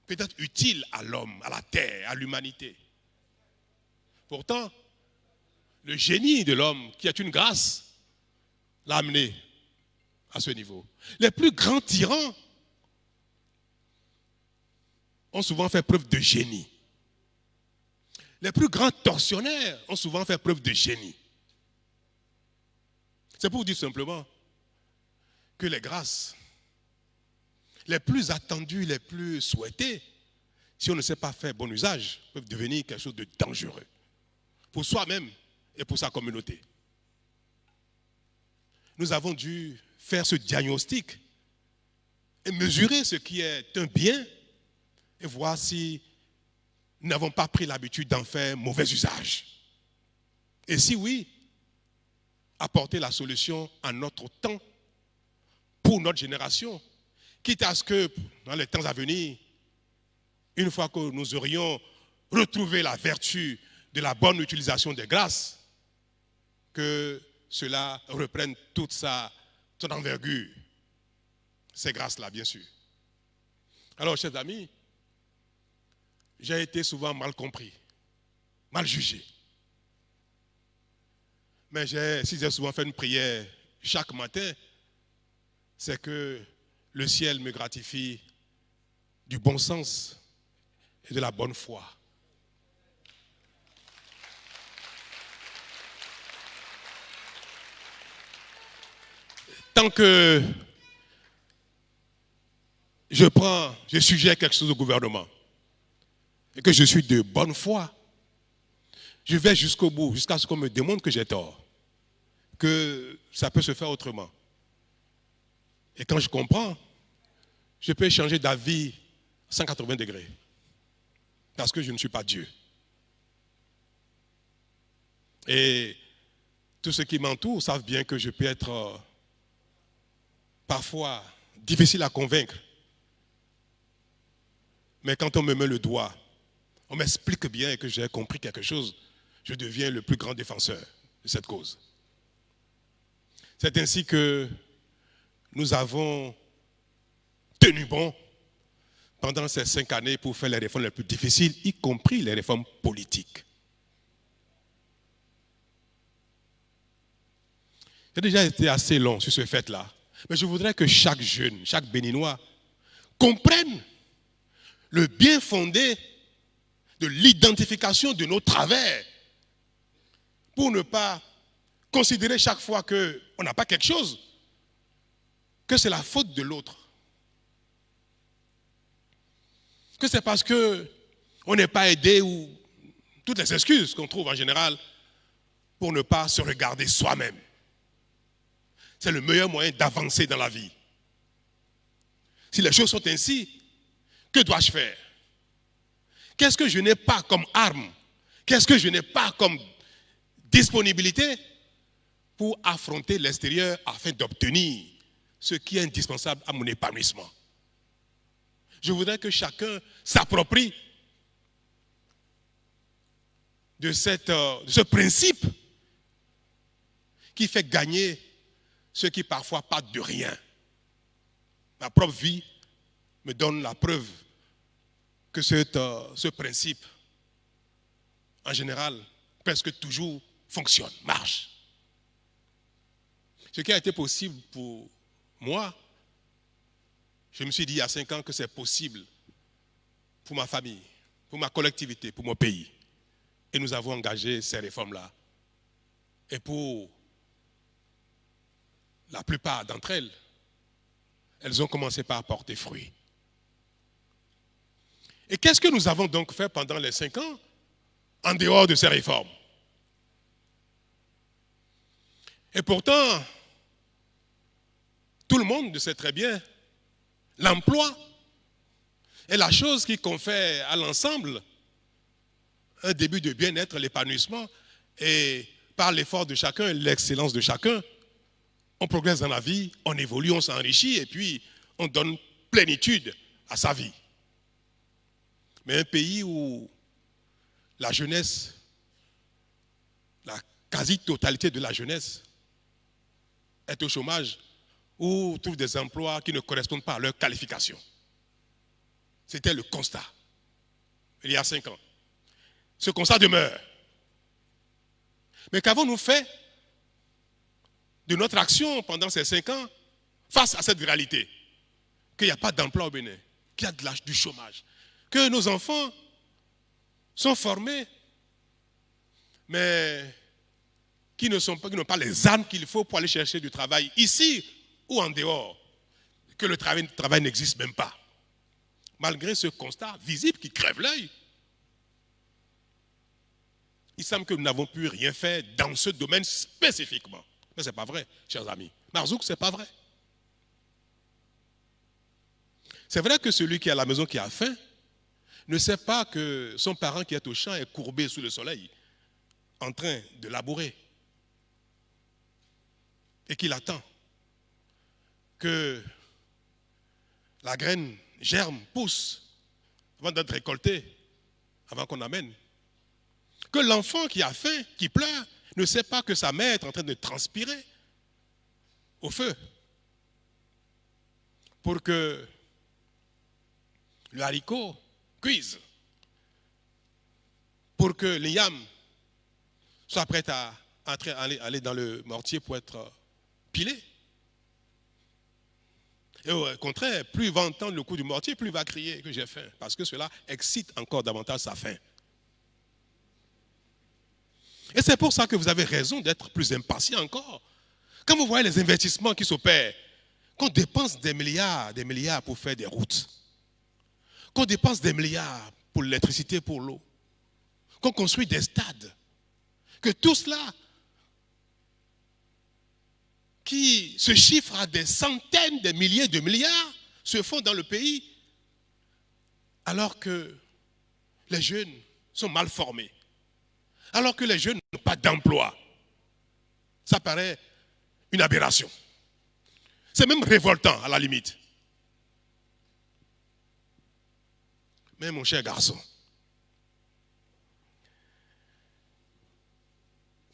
peut être utile à l'homme, à la terre, à l'humanité? Pourtant, le génie de l'homme, qui est une grâce, l'a amené à ce niveau. Les plus grands tyrans ont souvent fait preuve de génie. Les plus grands tortionnaires ont souvent fait preuve de génie. C'est pour dire simplement que les grâces les plus attendues, les plus souhaitées, si on ne sait pas faire bon usage, peuvent devenir quelque chose de dangereux pour soi-même et pour sa communauté. Nous avons dû faire ce diagnostic et mesurer ce qui est un bien et voir si nous n'avons pas pris l'habitude d'en faire mauvais usage. Et si oui, apporter la solution à notre temps, pour notre génération, quitte à ce que dans les temps à venir, une fois que nous aurions retrouvé la vertu de la bonne utilisation des grâces, que cela reprenne toute son envergure, ces grâces-là, bien sûr. Alors, chers amis, j'ai été souvent mal compris, mal jugé. Mais si j'ai souvent fait une prière chaque matin, c'est que le ciel me gratifie du bon sens et de la bonne foi. Tant que je suggère quelque chose au gouvernement et que je suis de bonne foi, je vais jusqu'au bout, jusqu'à ce qu'on me démontre que j'ai tort, que ça peut se faire autrement. Et quand je comprends, je peux changer d'avis 180 degrés. Parce que je ne suis pas Dieu. Et tous ceux qui m'entourent savent bien que je peux être parfois difficile à convaincre. Mais quand on me met le doigt, on m'explique bien et que j'ai compris quelque chose, je deviens le plus grand défenseur de cette cause. C'est ainsi que nous avons tenu bon pendant ces 5 années pour faire les réformes les plus difficiles, y compris les réformes politiques. J'ai déjà été assez long sur ce fait-là, mais je voudrais que chaque jeune, chaque Béninois comprenne le bien fondé de l'identification de nos travers pour ne pas considérer chaque fois qu'on n'a pas quelque chose que c'est la faute de l'autre. Que c'est parce qu'on n'est pas aidé ou toutes les excuses qu'on trouve en général pour ne pas se regarder soi-même. C'est le meilleur moyen d'avancer dans la vie. Si les choses sont ainsi, que dois-je faire? Qu'est-ce que je n'ai pas comme arme? Qu'est-ce que je n'ai pas comme disponibilité pour affronter l'extérieur afin d'obtenir ce qui est indispensable à mon épanouissement? Je voudrais que chacun s'approprie de ce principe qui fait gagner ceux qui parfois partent de rien. Ma propre vie me donne la preuve que ce principe, en général, presque toujours fonctionne, marche. Ce qui a été possible pour moi, je me suis dit il y a 5 ans que c'est possible pour ma famille, pour ma collectivité, pour mon pays. Et nous avons engagé ces réformes-là. Et pour la plupart d'entre elles, elles ont commencé par porter fruit. Et qu'est-ce que nous avons donc fait pendant les 5 ans en dehors de ces réformes? Et pourtant, tout le monde sait très bien, l'emploi est la chose qui confère à l'ensemble un début de bien-être, l'épanouissement, et par l'effort de chacun, l'excellence de chacun, on progresse dans la vie, on évolue, on s'enrichit, et puis on donne plénitude à sa vie. Mais un pays où la jeunesse, la quasi-totalité de la jeunesse est au chômage, ou trouve des emplois qui ne correspondent pas à leur qualification. C'était le constat, il y a 5 ans. Ce constat demeure. Mais qu'avons-nous fait de notre action pendant ces 5 ans face à cette réalité? Qu'il n'y a pas d'emploi au Bénin, qu'il y a du chômage, que nos enfants sont formés, mais qui n'ont pas les armes qu'il faut pour aller chercher du travail ici ou en dehors, que le travail n'existe même pas. Malgré ce constat visible qui crève l'œil, il semble que nous n'avons pu rien faire dans ce domaine spécifiquement. Mais ce n'est pas vrai, chers amis. Marzouk, ce n'est pas vrai. C'est vrai que celui qui est à la maison qui a faim ne sait pas que son parent qui est au champ est courbé sous le soleil, en train de labourer, et qu'il attend que la graine germe, pousse, avant d'être récoltée, avant qu'on amène. Que l'enfant qui a faim, qui pleure, ne sait pas que sa mère est en train de transpirer au feu pour que le haricot cuise, pour que les yams soient prêts à aller dans le mortier pour être pilés. Et au contraire, plus il va entendre le coup du mortier, plus il va crier que j'ai faim, parce que cela excite encore davantage sa faim. Et c'est pour ça que vous avez raison d'être plus impatient encore. Quand vous voyez les investissements qui s'opèrent, qu'on dépense des milliards pour faire des routes, qu'on dépense des milliards pour l'électricité, pour l'eau, qu'on construit des stades, que tout cela, qui se chiffre à des centaines de milliers de milliards, se font dans le pays, alors que les jeunes sont mal formés, alors que les jeunes n'ont pas d'emploi. Ça paraît une aberration. C'est même révoltant à la limite. Mais mon cher garçon,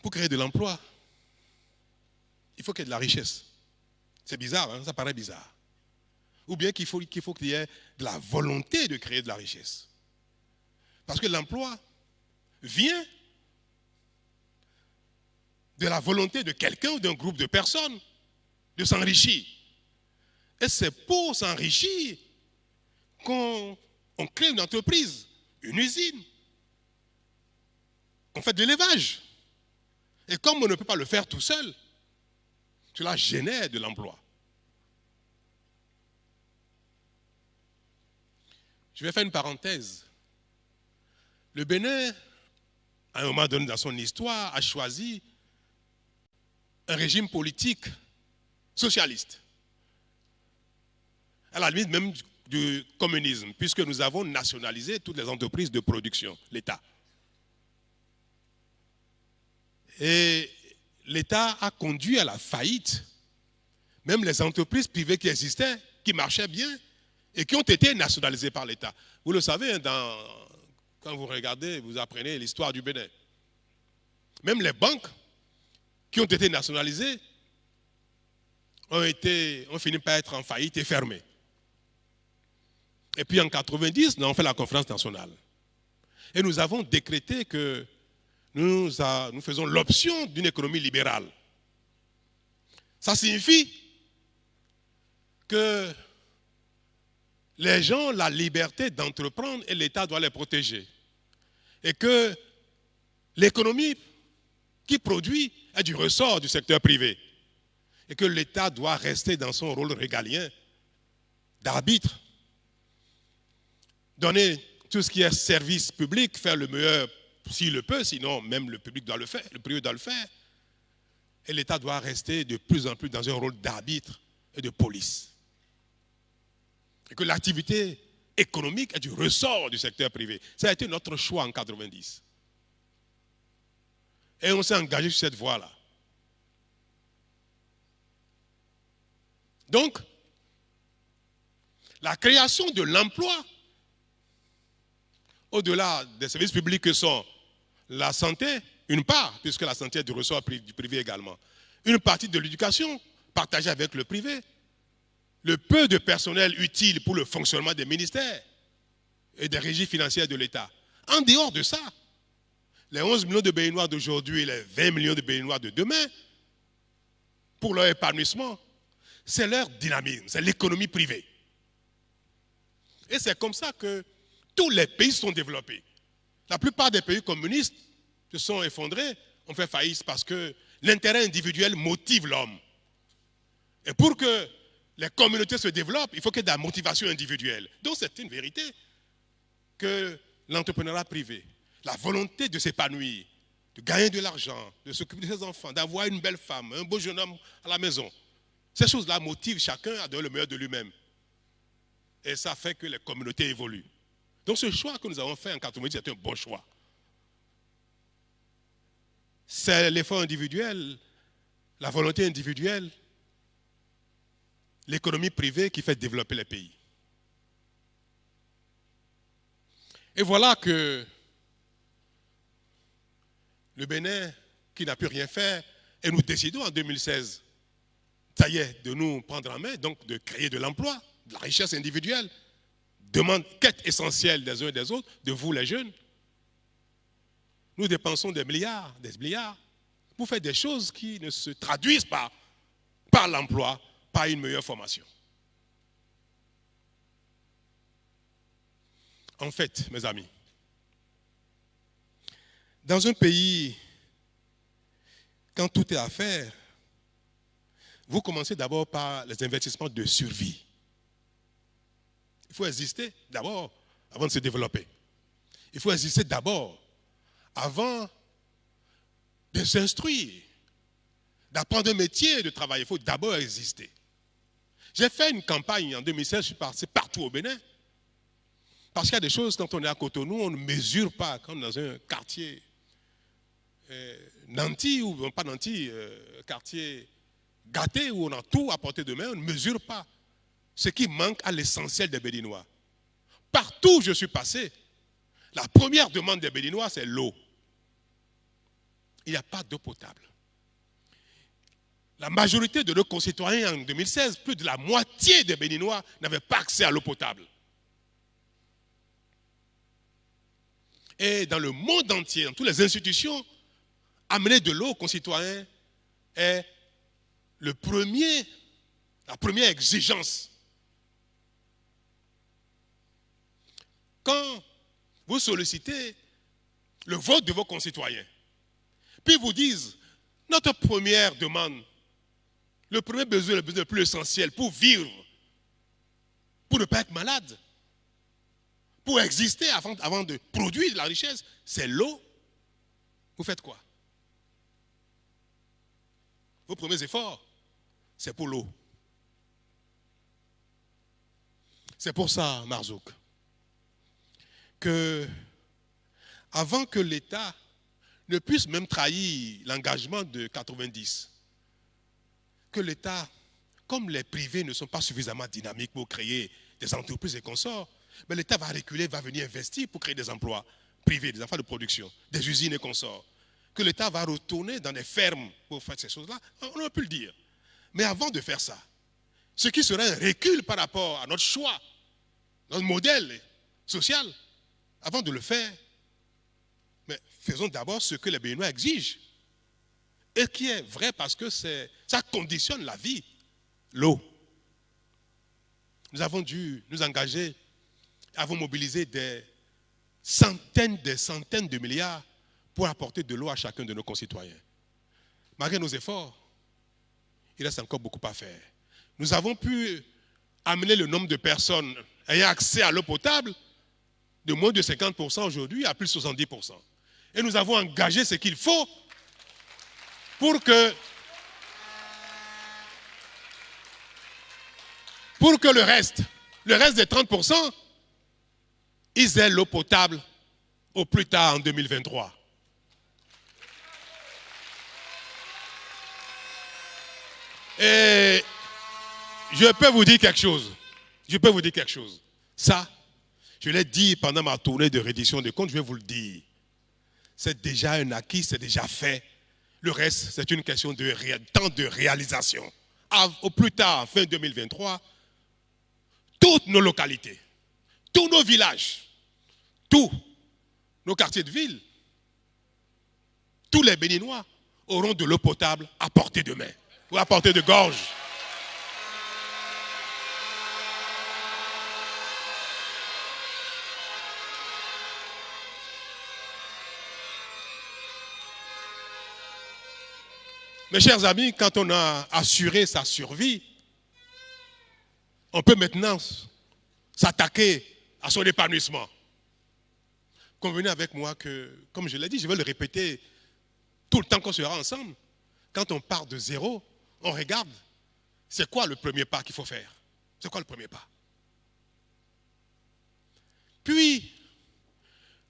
pour créer de l'emploi, il faut qu'il y ait de la richesse. C'est bizarre, hein? Ça paraît bizarre. Ou bien qu'il faut qu'il y ait de la volonté de créer de la richesse. Parce que l'emploi vient de la volonté de quelqu'un ou d'un groupe de personnes de s'enrichir. Et c'est pour s'enrichir qu'on crée une entreprise, une usine, qu'on fait de l'élevage. Et comme on ne peut pas le faire tout seul, cela génère de l'emploi. Je vais faire une parenthèse. Le Bénin, à un moment donné dans son histoire, a choisi un régime politique socialiste, à la limite même du communisme, puisque nous avons nationalisé toutes les entreprises de production, l'État. Et l'État a conduit à la faillite même les entreprises privées qui existaient, qui marchaient bien et qui ont été nationalisées par l'État. Vous le savez, quand vous regardez, vous apprenez l'histoire du Bénin. Même les banques qui ont été nationalisées ont fini par être en faillite et fermées. Et puis en 90, nous avons fait la conférence nationale. Et nous avons décrété que nous faisons l'option d'une économie libérale. Ça signifie que les gens ont la liberté d'entreprendre et l'État doit les protéger. Et que l'économie qui produit est du ressort du secteur privé. Et que l'État doit rester dans son rôle régalien d'arbitre, donner tout ce qui est service public, faire le meilleur s'il le peut, sinon même le public doit le faire, le privé doit le faire. Et l'État doit rester de plus en plus dans un rôle d'arbitre et de police. Et que l'activité économique est du ressort du secteur privé. Ça a été notre choix en 90. Et on s'est engagé sur cette voie-là. Donc, la création de l'emploi, au-delà des services publics que sont la santé, une part, puisque la santé est du ressort du privé également, une partie de l'éducation partagée avec le privé, le peu de personnel utile pour le fonctionnement des ministères et des régies financières de l'État. En dehors de ça, les 11 millions de Béninois d'aujourd'hui et les 20 millions de Béninois de demain, pour leur épanouissement, c'est leur dynamisme, c'est l'économie privée. Et c'est comme ça que tous les pays sont développés. La plupart des pays communistes se sont effondrés, ont fait faillite parce que l'intérêt individuel motive l'homme. Et pour que les communautés se développent, il faut qu'il y ait de la motivation individuelle. Donc c'est une vérité que l'entrepreneuriat privé, la volonté de s'épanouir, de gagner de l'argent, de s'occuper de ses enfants, d'avoir une belle femme, un beau jeune homme à la maison, ces choses-là motivent chacun à donner le meilleur de lui-même. Et ça fait que les communautés évoluent. Donc ce choix que nous avons fait en 90, c'est un bon choix. C'est l'effort individuel, la volonté individuelle, l'économie privée qui fait développer les pays. Et voilà que le Bénin, qui n'a pu rien faire, et nous décidons en 2016, ça y est, de nous prendre en main, donc de créer de l'emploi, de la richesse individuelle, demande, quête essentielle des uns et des autres, de vous les jeunes. Nous dépensons des milliards pour faire des choses qui ne se traduisent pas par l'emploi, par une meilleure formation. En fait, mes amis, dans un pays, quand tout est à faire, vous commencez d'abord par les investissements de survie. Il faut exister d'abord avant de se développer. Il faut exister d'abord avant de s'instruire, d'apprendre un métier et de travailler. Il faut d'abord exister. J'ai fait une campagne en 2016, je suis passé partout au Bénin. Parce qu'il y a des choses, quand on est à Cotonou, on ne mesure pas. Quand on est dans un quartier nanti, ou pas nanti, quartier gâté, où on a tout à portée de main, on ne mesure pas ce qui manque à l'essentiel des Béninois. Partout où je suis passé, la première demande des Béninois, c'est l'eau. Il n'y a pas d'eau potable. La majorité de nos concitoyens en 2016, plus de la moitié des Béninois n'avaient pas accès à l'eau potable. Et dans le monde entier, dans toutes les institutions, amener de l'eau aux concitoyens est la première exigence. Quand vous sollicitez le vote de vos concitoyens, puis vous disent, notre première demande, le premier besoin, le besoin le plus essentiel pour vivre, pour ne pas être malade, pour exister avant de produire de la richesse, c'est l'eau. Vous faites quoi? Vos premiers efforts, c'est pour l'eau. C'est pour ça, Marzouk, que avant que l'État ne puisse même trahir l'engagement de 90, que l'État, comme les privés ne sont pas suffisamment dynamiques pour créer des entreprises et consorts, mais l'État va reculer, va venir investir pour créer des emplois privés, des emplois de production, des usines et consorts. Que l'État va retourner dans les fermes pour faire ces choses-là, on aurait pu le dire. Mais avant de faire ça, ce qui serait un recul par rapport à notre choix, notre modèle social, avant de le faire, mais faisons d'abord ce que les Béninois exigent. Et qui est vrai parce que ça conditionne la vie, l'eau. Nous avons dû nous engager, avons mobilisé des centaines de milliards pour apporter de l'eau à chacun de nos concitoyens. Malgré nos efforts, il reste encore beaucoup à faire. Nous avons pu amener le nombre de personnes ayant accès à l'eau potable de moins de 50% aujourd'hui à plus de 70%. Et nous avons engagé ce qu'il faut pour que pour que le reste des 30%, ils aient l'eau potable au plus tard en 2023. Et je peux vous dire quelque chose. Ça, je l'ai dit pendant ma tournée de reddition de comptes, je vais vous le dire. C'est déjà un acquis, c'est déjà fait. Le reste, c'est une question de temps de réalisation. Au plus tard, fin 2023, toutes nos localités, tous nos villages, tous nos quartiers de ville, tous les Béninois auront de l'eau potable à portée de main ou à portée de gorge. Mes chers amis, quand on a assuré sa survie, on peut maintenant s'attaquer à son épanouissement. Convenez avec moi que, comme je l'ai dit, je vais le répéter tout le temps qu'on sera ensemble. Quand on part de zéro, on regarde, c'est quoi le premier pas qu'il faut faire? C'est quoi le premier pas? Puis,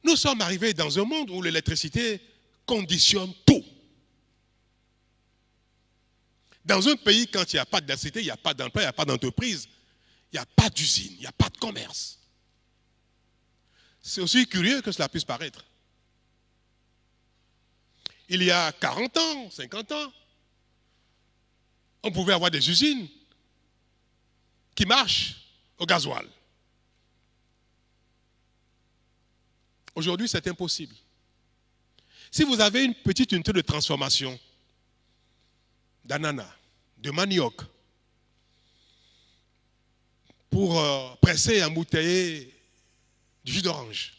nous sommes arrivés dans un monde où l'électricité conditionne tout. Dans un pays, quand il n'y a pas d'électricité, il n'y a pas d'emploi, il n'y a pas d'entreprise, il n'y a pas d'usine, il n'y a pas de commerce. C'est aussi curieux que cela puisse paraître. Il y a 40 ans, 50 ans, on pouvait avoir des usines qui marchent au gasoil. Aujourd'hui, c'est impossible. Si vous avez une petite unité de transformation d'ananas, de manioc, pour presser et embouteiller du jus d'orange,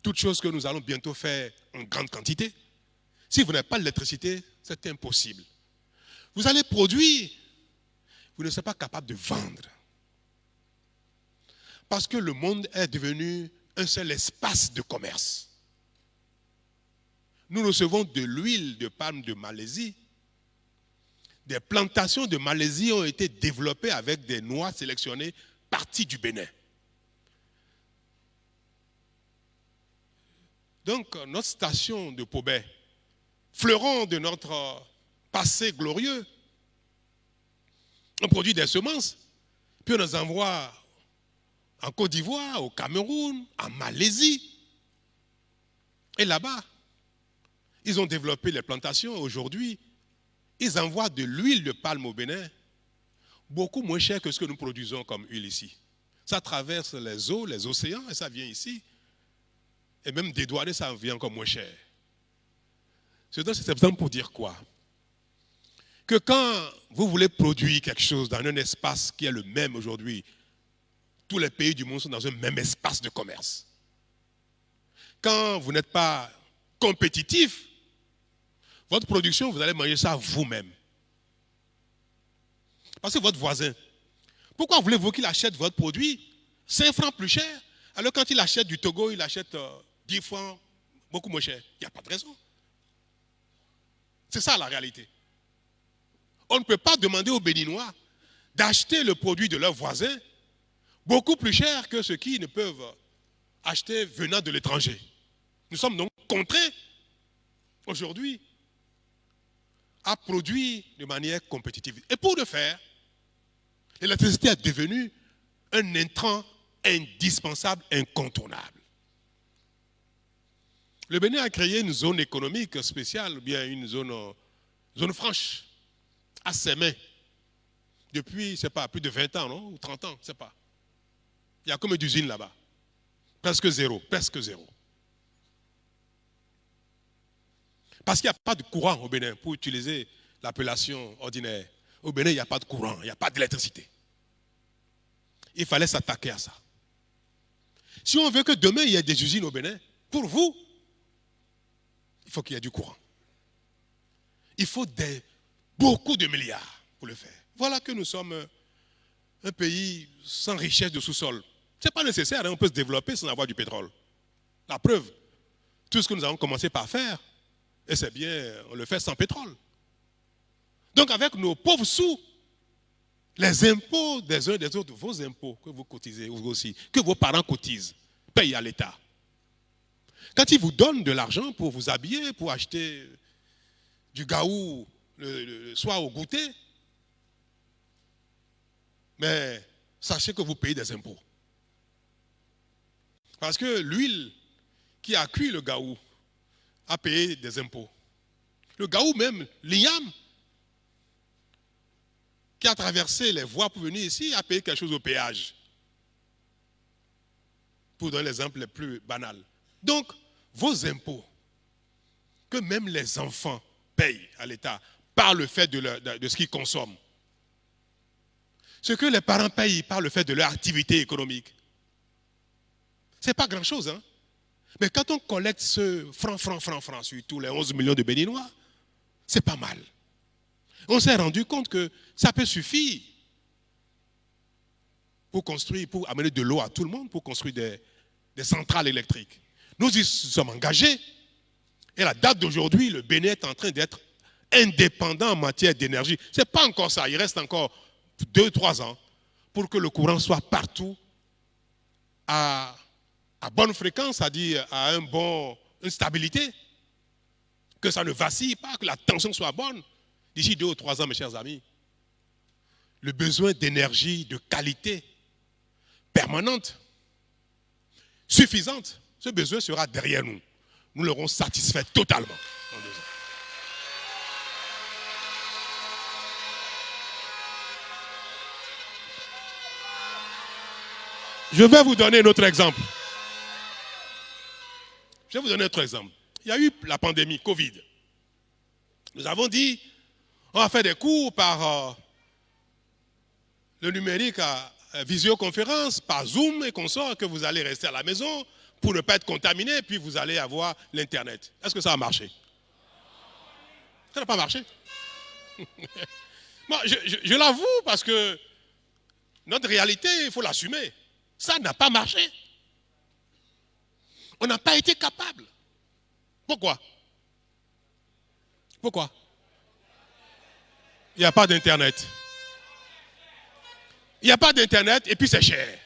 toutes choses que nous allons bientôt faire en grande quantité, si vous n'avez pas d'électricité, c'est impossible. Vous allez produire, vous ne serez pas capable de vendre. Parce que le monde est devenu un seul espace de commerce. Nous recevons de l'huile de palme de Malaisie. Des plantations de Malaisie ont été développées avec des noix sélectionnées parties du Bénin. Donc, notre station de Pobet, fleuron de notre passé glorieux, on produit des semences, puis on les envoie en Côte d'Ivoire, au Cameroun, en Malaisie. Et là-bas, ils ont développé les plantations. Aujourd'hui, ils envoient de l'huile de palme au Bénin, beaucoup moins cher que ce que nous produisons comme huile ici. Ça traverse les eaux, les océans, et ça vient ici. Et même dédouané, ça vient encore moins cher. C'est exemple pour dire quoi? Que quand vous voulez produire quelque chose dans un espace qui est le même aujourd'hui, tous les pays du monde sont dans un même espace de commerce. Quand vous n'êtes pas compétitif, votre production, vous allez manger ça vous-même. Parce que votre voisin, pourquoi voulez-vous qu'il achète votre produit 5 francs plus cher, alors quand il achète du Togo, il achète 10 francs beaucoup moins cher? Il n'y a pas de raison. C'est ça la réalité. On ne peut pas demander aux Béninois d'acheter le produit de leurs voisins beaucoup plus cher que ceux qui ne peuvent acheter venant de l'étranger. Nous sommes donc contraints aujourd'hui à produire de manière compétitive. Et pour le faire, l'électricité est devenue un intrant indispensable, incontournable. Le Bénin a créé une zone économique spéciale, ou bien une zone franche, à ses mains, depuis, je ne sais pas, plus de 20 ans, non? Ou 30 ans, je ne sais pas. Il y a combien d'usines là-bas? Presque zéro, presque zéro. Parce qu'il n'y a pas de courant au Bénin, pour utiliser l'appellation ordinaire. Au Bénin, il n'y a pas de courant, il n'y a pas d'électricité. Il fallait s'attaquer à ça. Si on veut que demain, il y ait des usines au Bénin, pour vous, il faut qu'il y ait du courant. Il faut beaucoup de milliards pour le faire. Voilà que nous sommes un pays sans richesse de sous-sol. Ce n'est pas nécessaire, on peut se développer sans avoir du pétrole. La preuve, tout ce que nous avons commencé par faire, et c'est bien, on le fait sans pétrole. Donc avec nos pauvres sous, Les impôts des uns des autres, vos impôts que vous cotisez vous aussi, que vos parents cotisent, payent à l'État. Quand ils vous donnent de l'argent pour vous habiller, pour acheter du gaou le soir au goûter, mais sachez que vous payez des impôts. Parce que l'huile qui a cuit le gaou a payé des impôts. Le gaou même, l'igname, qui a traversé les voies pour venir ici, a payé quelque chose au péage. Pour donner l'exemple le plus banal. Donc, vos impôts, que même les enfants payent à l'État par le fait de ce qu'ils consomment, ce que les parents payent par le fait de leur activité économique, ce n'est pas grand-chose, hein? Mais quand on collecte ce franc sur tous les 11 millions de Béninois, c'est pas mal. On s'est rendu compte que ça peut suffire pour construire, pour amener de l'eau à tout le monde, pour construire des centrales électriques. Nous y sommes engagés. Et à la date d'aujourd'hui, le Bénin est en train d'être indépendant en matière d'énergie. Ce n'est pas encore ça. Il reste encore 2-3 ans pour que le courant soit partout à bonne fréquence, c'est-à-dire à une stabilité, que ça ne vacille pas, que la tension soit bonne. D'ici 2 ou 3 ans, mes chers amis, le besoin d'énergie de qualité, permanente, suffisante, ce besoin sera derrière nous. Nous l'aurons satisfait totalement en 2 ans. Je vais vous donner un autre exemple. Je vais vous donner un autre exemple. Il y a eu la pandémie Covid. Nous avons dit, on va faire des cours par le numérique à visioconférence, par Zoom et consorts, que vous allez rester à la maison pour ne pas être contaminé, puis vous allez avoir l'Internet. Est-ce que ça a marché? Ça n'a pas marché. Moi, je l'avoue parce que notre réalité, il faut l'assumer. Ça n'a pas marché. On n'a pas été capable. Pourquoi? Pourquoi? Il n'y a pas d'Internet. Il n'y a pas d'Internet et puis c'est cher.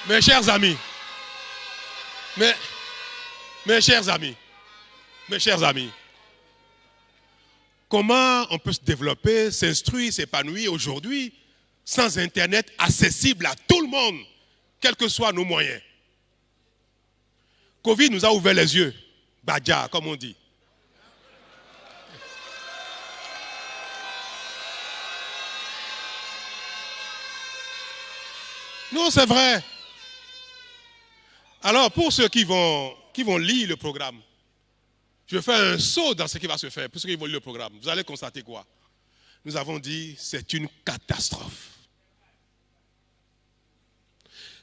Mes chers amis, mes chers amis, comment on peut se développer, s'instruire, s'épanouir aujourd'hui sans Internet accessible à tout le monde, quels que soient nos moyens? Covid nous a ouvert les yeux, Badja, comme on dit. Non, c'est vrai. Alors, pour ceux qui vont lire le programme, je fais un saut dans ce qui va se faire. Pour ceux qui vont lire le programme, vous allez constater quoi? Nous avons dit, c'est une catastrophe.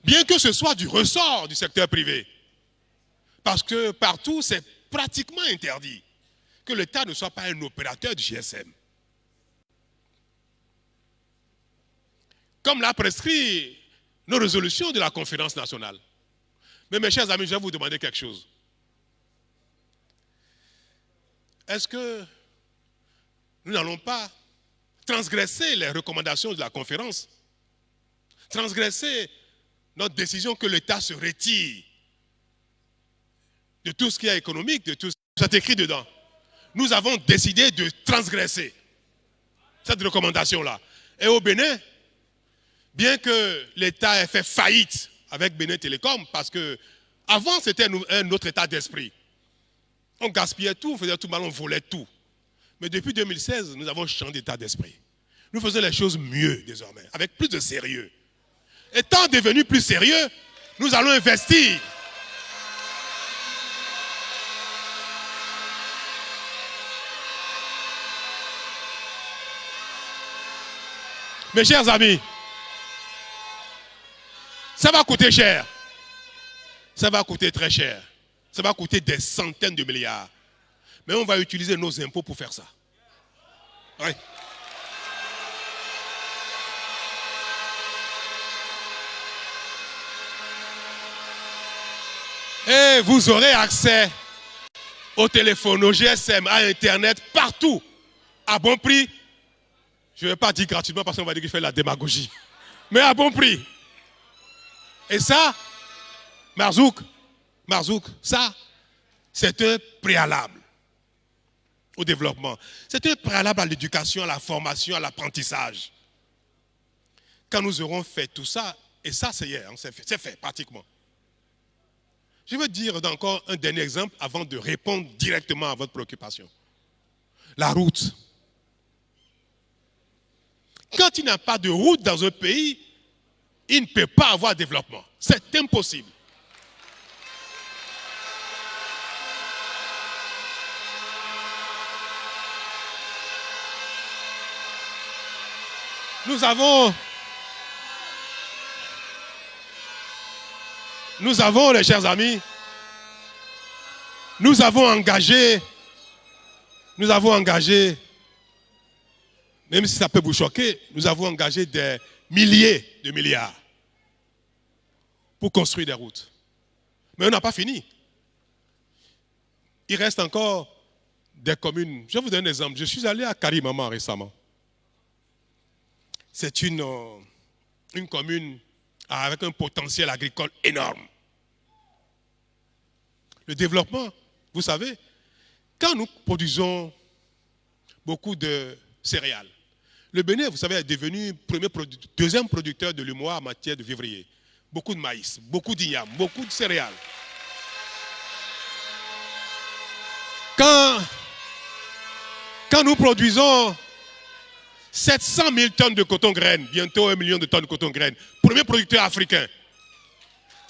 Bien que ce soit du ressort du secteur privé, parce que partout, c'est pratiquement interdit que l'État ne soit pas un opérateur du GSM. Comme l'a prescrit nos résolutions de la conférence nationale. Mais mes chers amis, je vais vous demander quelque chose. Est-ce que nous n'allons pas transgresser les recommandations de la conférence, transgresser notre décision que l'État se retire de tout ce qui est économique, de tout ce qui est écrit dedans? Nous avons décidé de transgresser cette recommandation-là. Et au Bénin, bien que l'État ait fait faillite avec Bénin Télécom, parce que avant c'était un autre état d'esprit. On gaspillait tout, on faisait tout mal, on volait tout. Mais depuis 2016, nous avons changé d'état d'esprit. Nous faisons les choses mieux désormais, avec plus de sérieux. Étant devenus plus sérieux, nous allons investir. Mes chers amis, ça va coûter cher. Ça va coûter très cher. Ça va coûter des centaines de milliards. Mais on va utiliser nos impôts pour faire ça. Oui. Et vous aurez accès au téléphone, au GSM, à Internet, partout, à bon prix. Je ne vais pas dire gratuitement parce qu'on va dire qu'il fait de la démagogie. Mais à bon prix. Et ça, Marzouk, ça, c'est un préalable au développement. C'est un préalable à l'éducation, à la formation, à l'apprentissage. Quand nous aurons fait tout ça, et ça c'est hier, c'est fait pratiquement. Je veux dire encore un dernier exemple avant de répondre directement à votre préoccupation. La route. Quand il n'y a pas de route dans un pays, il ne peut pas avoir de développement. C'est impossible. Nous avons, les chers amis, nous avons engagé, même si ça peut vous choquer, nous avons engagé des milliers de milliards pour construire des routes. Mais on n'a pas fini. Il reste encore des communes. Je vais vous donner un exemple. Je suis allé à Karimama récemment. C'est une commune avec un potentiel agricole énorme. Le développement, vous savez, quand nous produisons beaucoup de céréales, le Bénin, vous savez, est devenu deuxième producteur de l'UMOA en matière de vivrier. Beaucoup de maïs, beaucoup d'igname, beaucoup de céréales. Quand nous produisons 700 000 tonnes de coton-graines, bientôt 1 million de tonnes de coton-graines, premier producteur africain.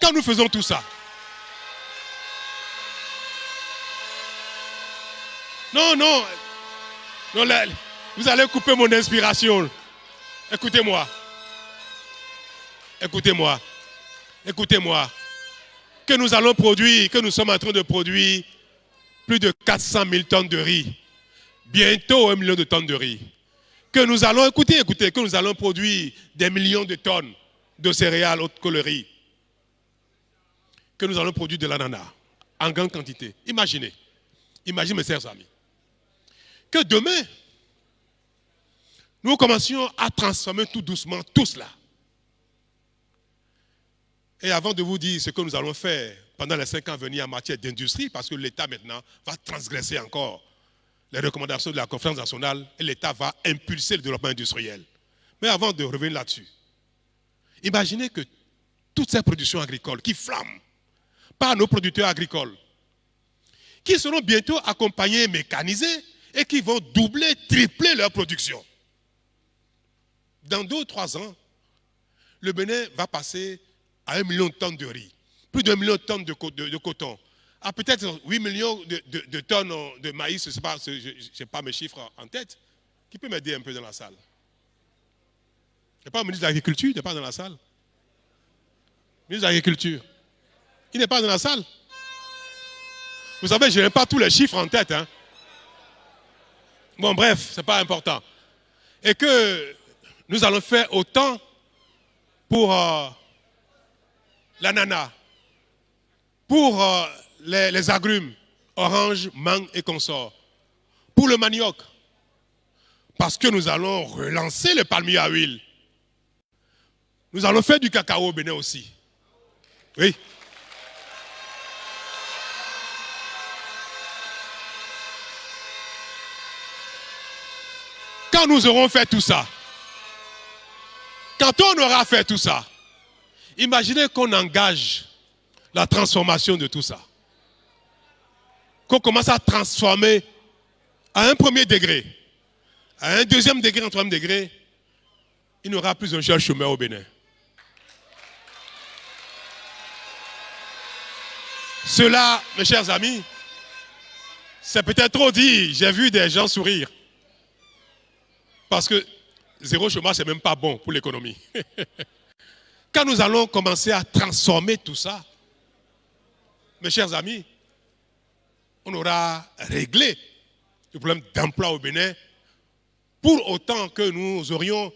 Quand nous faisons tout ça, non, vous allez couper mon inspiration. Écoutez-moi. Que nous allons produire, que nous sommes en train de produire plus de 400 000 tonnes de riz. Bientôt 1 million de tonnes de riz. Que nous allons, que nous allons produire des millions de tonnes de céréales autres que le riz. Que nous allons produire de l'ananas en grande quantité. Imaginez, mes chers amis, que demain, nous commencions à transformer tout doucement tout cela. Et avant de vous dire ce que nous allons faire pendant les 5 ans à venir en matière d'industrie, parce que l'État maintenant va transgresser encore les recommandations de la conférence nationale et l'État va impulser le développement industriel. Mais avant de revenir là-dessus, imaginez que toutes ces productions agricoles qui flamment par nos producteurs agricoles, qui seront bientôt accompagnés, mécanisés et qui vont doubler, tripler leur production. Dans 2 ou 3 ans, le Bénin va passer à 1 million de tonnes de riz, plus d'1 million de tonnes de coton, à peut-être 8 millions de tonnes de maïs, je n'ai pas mes chiffres en tête. Qui peut m'aider un peu dans la salle? Il n'y a pas un ministre de l'Agriculture, il n'est pas dans la salle. Ministre de l'Agriculture, il n'est pas dans la salle. Vous savez, je n'ai pas tous les chiffres en tête. Hein. Bon, bref, ce n'est pas important. Et que nous allons faire autant pour l'ananas, pour les agrumes, oranges, mangue et consorts, pour le manioc, parce que nous allons relancer le palmier à huile. Nous allons faire du cacao au Bénin aussi. Oui. Quand nous aurons fait tout ça, quand on aura fait tout ça, imaginez qu'on engage la transformation de tout ça. Qu'on commence à transformer à un premier degré, à un deuxième degré, un troisième degré, il n'y aura plus un seul chômeur au Bénin. Cela, mes chers amis, c'est peut-être trop dit. J'ai vu des gens sourire. Parce que zéro chômage, c'est même pas bon pour l'économie. Quand nous allons commencer à transformer tout ça, mes chers amis, on aura réglé le problème d'emploi au Bénin pour autant que nous aurions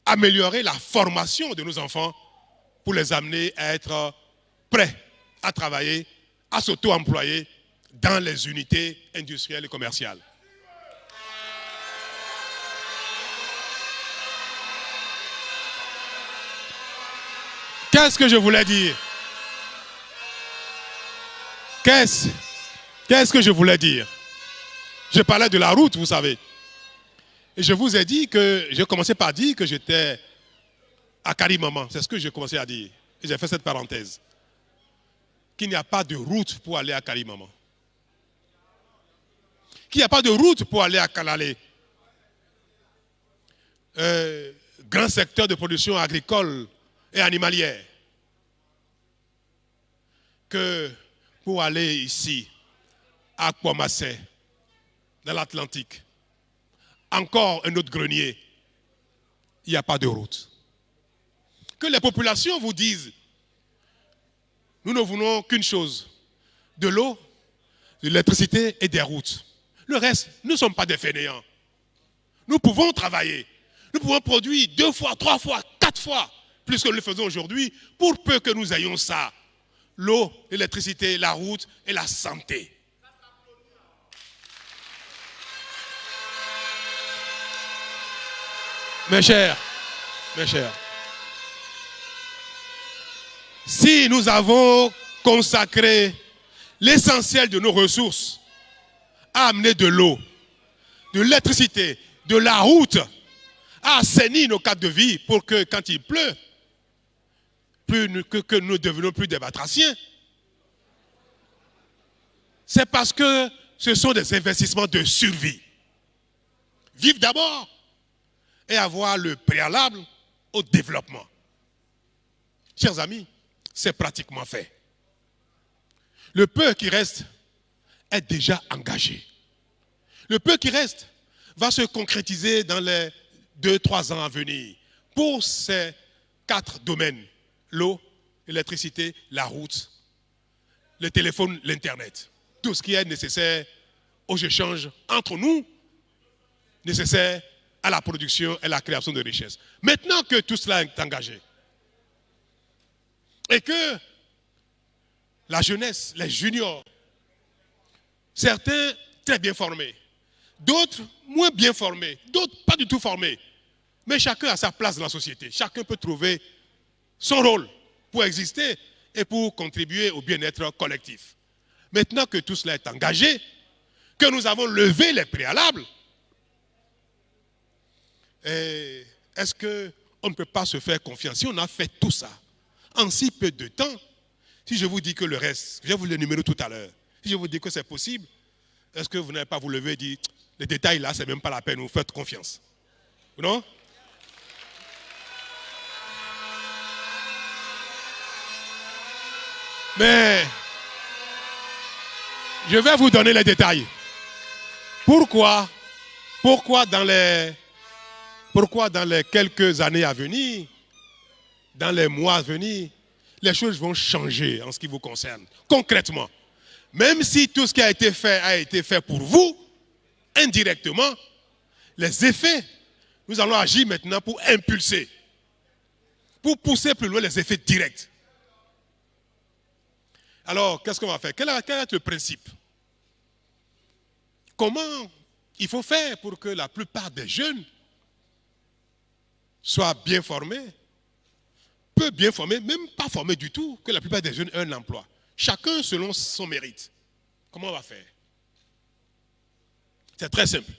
amélioré la formation de nos enfants pour les amener à être prêts à travailler, à s'auto-employer dans les unités industrielles et commerciales. Qu'est-ce que je voulais dire? Qu'est-ce que je voulais dire? Je parlais de la route, vous savez. Et je vous ai dit que, j'ai commencé par dire que j'étais à Karimama. C'est ce que j'ai commencé à dire. Et j'ai fait cette parenthèse. Qu'il n'y a pas de route pour aller à Karimama. Qu'il n'y a pas de route pour aller à Kalale. Grand secteur de production agricole et animalière. Que pour aller ici, à Kwamassé, dans l'Atlantique, encore un autre grenier, il n'y a pas de route. Que les populations vous disent, nous ne voulons qu'une chose, de l'eau, de l'électricité et des routes. Le reste, nous ne sommes pas des fainéants. Nous pouvons travailler. Nous pouvons produire 2 fois, 3 fois, 4 fois plus que nous le faisons aujourd'hui, pour peu que nous ayons ça. L'eau, l'électricité, la route et la santé. Mes chers, si nous avons consacré l'essentiel de nos ressources à amener de l'eau, de l'électricité, de la route, à assainir nos cadres de vie pour que quand il pleut, que nous ne devenions plus des batraciens, c'est parce que ce sont des investissements de survie. Vivre d'abord et avoir le préalable au développement. Chers amis, c'est pratiquement fait. Le peu qui reste est déjà engagé. Le peu qui reste va se concrétiser dans les 2-3 ans à venir pour ces 4 domaines. L'eau, l'électricité, la route, le téléphone, l'Internet. Tout ce qui est nécessaire aux échanges entre nous, nécessaire à la production et à la création de richesses. Maintenant que tout cela est engagé, et que la jeunesse, les juniors, certains très bien formés, d'autres moins bien formés, d'autres pas du tout formés, mais chacun a sa place dans la société. Chacun peut trouver son rôle pour exister et pour contribuer au bien-être collectif. Maintenant que tout cela est engagé, que nous avons levé les préalables, est-ce qu'on ne peut pas se faire confiance? Si on a fait tout ça en si peu de temps, si je vous dis que le reste, je vais vous l'énumérer tout à l'heure, si je vous dis que c'est possible, est-ce que vous n'allez pas vous lever et dire, les détails là, c'est même pas la peine, vous faites confiance? Non? Mais je vais vous donner les détails. Pourquoi dans les quelques années à venir, dans les mois à venir, les choses vont changer en ce qui vous concerne, concrètement. Même si tout ce qui a été fait pour vous, indirectement, les effets, nous allons agir maintenant pour impulser, pour pousser plus loin les effets directs. Alors, qu'est-ce qu'on va faire? Quel est le principe? Comment il faut faire pour que la plupart des jeunes soient bien formés, peu bien formés, même pas formés du tout, que la plupart des jeunes aient un emploi. Chacun selon son mérite. Comment on va faire? C'est très simple.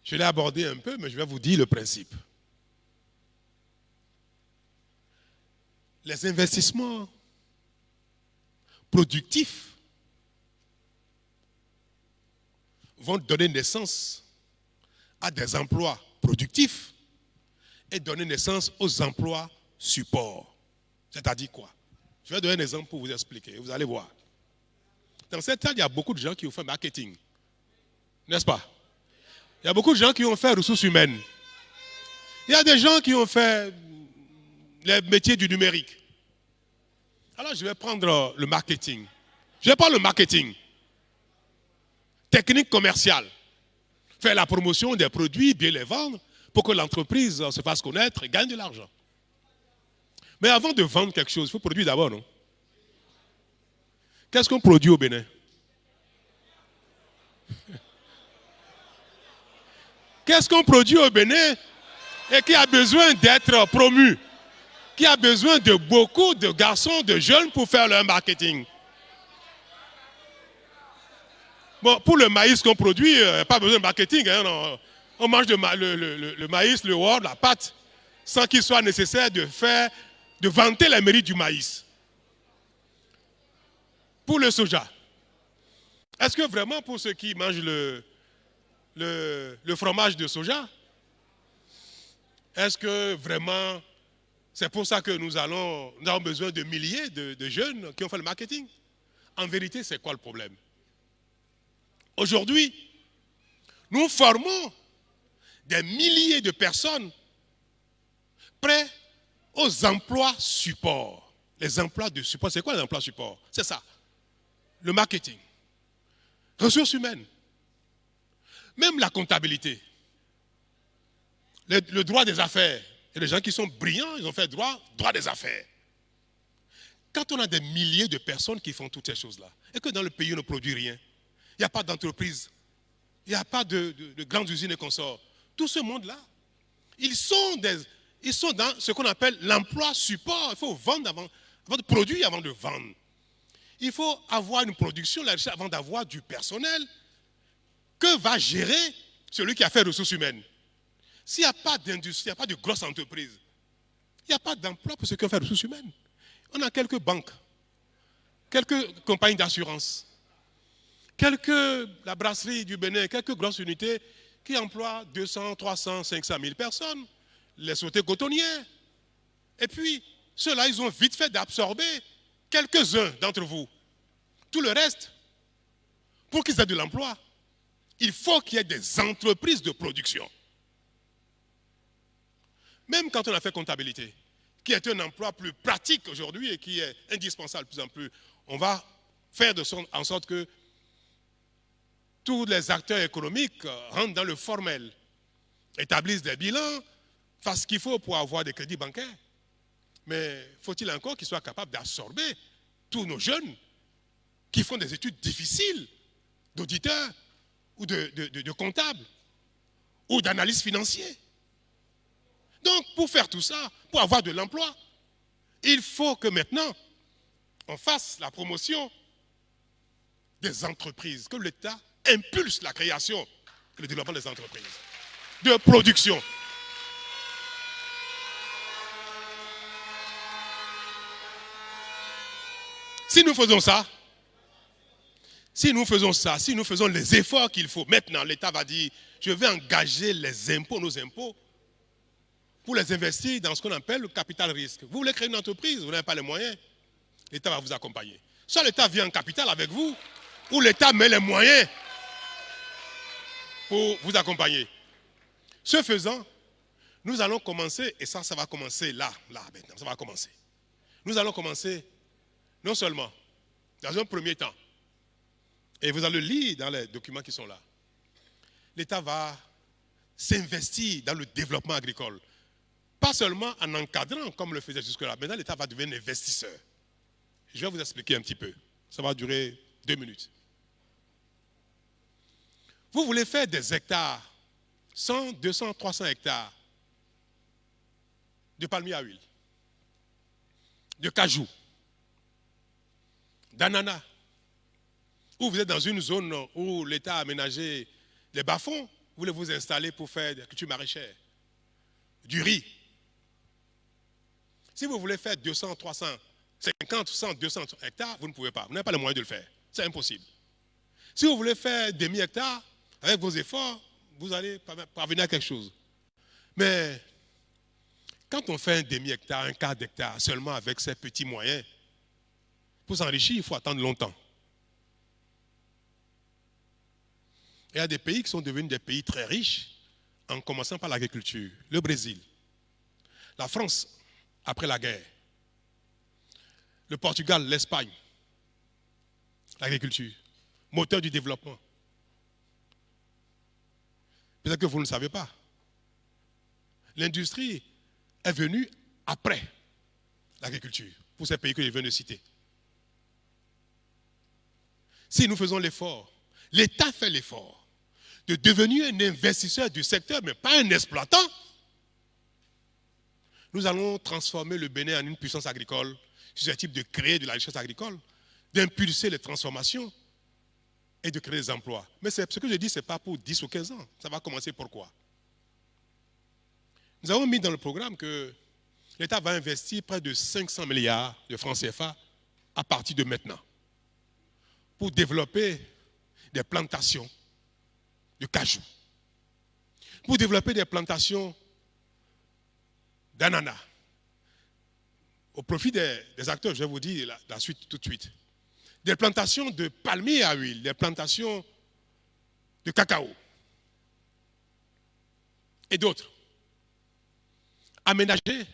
Je l'ai abordé un peu, mais je vais vous dire le principe. Les investissements productifs vont donner naissance à des emplois productifs et donner naissance aux emplois support. C'est-à-dire quoi? Je vais donner un exemple pour vous expliquer. Vous allez voir. Dans cette salle, il y a beaucoup de gens qui ont fait marketing. N'est-ce pas? Il y a beaucoup de gens qui ont fait ressources humaines. Il y a des gens qui ont fait les métiers du numérique. Alors, je vais prendre le marketing. Je vais prendre le marketing. Technique commerciale. Faire la promotion des produits, bien les vendre, pour que l'entreprise se fasse connaître et gagne de l'argent. Mais avant de vendre quelque chose, il faut produire d'abord, non? Qu'est-ce qu'on produit au Bénin? Qu'est-ce qu'on produit au Bénin et qui a besoin d'être promu? Qui a besoin de beaucoup de garçons, de jeunes pour faire leur marketing? Bon, pour le maïs qu'on produit, pas besoin de marketing. Hein, non. On mange le maïs, le wort, la pâte, sans qu'il soit nécessaire de vanter les mérites du maïs. Pour le soja, est-ce que vraiment pour ceux qui mangent le fromage de soja, est-ce que vraiment c'est pour ça que nous avons besoin de milliers de jeunes qui ont fait le marketing? En vérité, c'est quoi le problème? Aujourd'hui, nous formons des milliers de personnes prêtes aux emplois support. Les emplois de support, c'est quoi les emplois support? C'est ça. Le marketing, ressources humaines, même la comptabilité, le droit des affaires. Il y a des gens qui sont brillants, ils ont fait droit des affaires. Quand on a des milliers de personnes qui font toutes ces choses-là, et que dans le pays on ne produit rien, il n'y a pas d'entreprise, il n'y a pas de grandes usines et consorts, tout ce monde-là, ils sont dans ce qu'on appelle l'emploi support. Il faut vendre avant de produire avant de vendre. Il faut avoir une production, la recherche avant d'avoir du personnel. Que va gérer celui qui a fait ressources humaines? S'il n'y a pas d'industrie, il n'y a pas de grosse entreprise, il n'y a pas d'emploi pour ceux qui ont fait ressources humaines. On a quelques banques, quelques compagnies d'assurance, la brasserie du Bénin, quelques grosses unités qui emploient 200, 300, 500 000 personnes, les sociétés cotonnières. Et puis, ceux-là, ils ont vite fait d'absorber quelques-uns d'entre vous. Tout le reste, pour qu'ils aient de l'emploi, il faut qu'il y ait des entreprises de production. Même quand on a fait comptabilité, qui est un emploi plus pratique aujourd'hui et qui est indispensable de plus en plus, on va faire en sorte que tous les acteurs économiques rentrent dans le formel, établissent des bilans, fassent ce qu'il faut pour avoir des crédits bancaires. Mais faut-il encore qu'ils soient capables d'absorber tous nos jeunes qui font des études difficiles d'auditeurs ou de comptables ou d'analystes financiers. Donc, pour faire tout ça, pour avoir de l'emploi, il faut que maintenant, on fasse la promotion des entreprises, que l'État impulse la création et le développement des entreprises de production. Si nous faisons ça, si nous faisons les efforts qu'il faut, maintenant l'État va dire, je vais engager les impôts, nos impôts, pour les investir dans ce qu'on appelle le capital risque. Vous voulez créer une entreprise, vous n'avez pas les moyens, l'État va vous accompagner. Soit l'État vient en capital avec vous, ou l'État met les moyens pour vous accompagner. Ce faisant, nous allons commencer, et ça va commencer là maintenant, ça va commencer. Nous allons commencer, non seulement, dans un premier temps, et vous allez lire dans les documents qui sont là, l'État va s'investir dans le développement agricole. Pas seulement en encadrant comme le faisait jusque-là. Maintenant, l'État va devenir un investisseur. Je vais vous expliquer un petit peu. Ça va durer 2 minutes. Vous voulez faire des hectares, 100, 200, 300 hectares de palmiers à huile, de cajou, d'ananas, ou vous êtes dans une zone où l'État a aménagé les bas-fonds, vous voulez vous installer pour faire des cultures maraîchères, du riz. Si vous voulez faire 200, 300, 50, 100, 200 hectares, vous ne pouvez pas. Vous n'avez pas les moyens de le faire. C'est impossible. Si vous voulez faire des demi-hectares, avec vos efforts, vous allez parvenir à quelque chose. Mais quand on fait un demi-hectare, un quart d'hectare, seulement avec ces petits moyens, pour s'enrichir, il faut attendre longtemps. Il y a des pays qui sont devenus des pays très riches, en commençant par l'agriculture. Le Brésil, la France, après la guerre, le Portugal, l'Espagne, l'agriculture, moteur du développement. Peut-être que vous ne le savez pas. L'industrie est venue après l'agriculture pour ces pays que je viens de citer. Si nous faisons l'effort, l'État fait l'effort de devenir un investisseur du secteur, mais pas un exploitant, nous allons transformer le Bénin en une puissance agricole, susceptible de créer de la richesse agricole, d'impulser les transformations et de créer des emplois. Mais ce que je dis, ce n'est pas pour 10 ou 15 ans. Ça va commencer pourquoi? Nous avons mis dans le programme que l'État va investir près de 500 milliards de francs CFA à partir de maintenant pour développer des plantations de cajou, pour développer des plantations d'ananas, au profit des acteurs, je vais vous dire la suite tout de suite, des plantations de palmiers à huile, des plantations de cacao et d'autres. Aménager,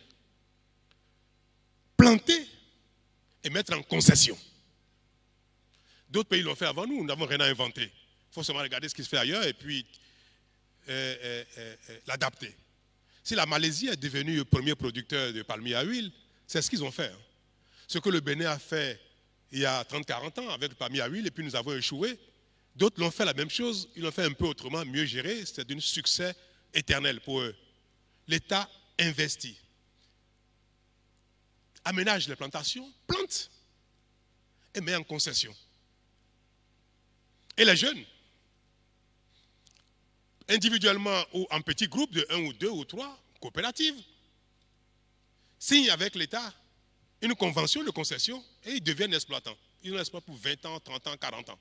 planter et mettre en concession. D'autres pays l'ont fait avant nous, nous n'avons rien à inventer. Il faut seulement regarder ce qui se fait ailleurs et puis l'adapter. Si la Malaisie est devenue le premier producteur de palmiers à huile, c'est ce qu'ils ont fait. Ce que le Bénin a fait il y a 30-40 ans avec le palmier à huile et puis nous avons échoué. D'autres l'ont fait la même chose, ils l'ont fait un peu autrement, mieux géré. C'est un succès éternel pour eux. L'État investit, aménage les plantations, plante et met en concession. Et les jeunes, individuellement ou en petits groupes de 1 ou 2 ou 3 coopératives, signent avec l'État une convention de concession et ils deviennent exploitants. Ils en exploitent pour 20 ans, 30 ans, 40 ans.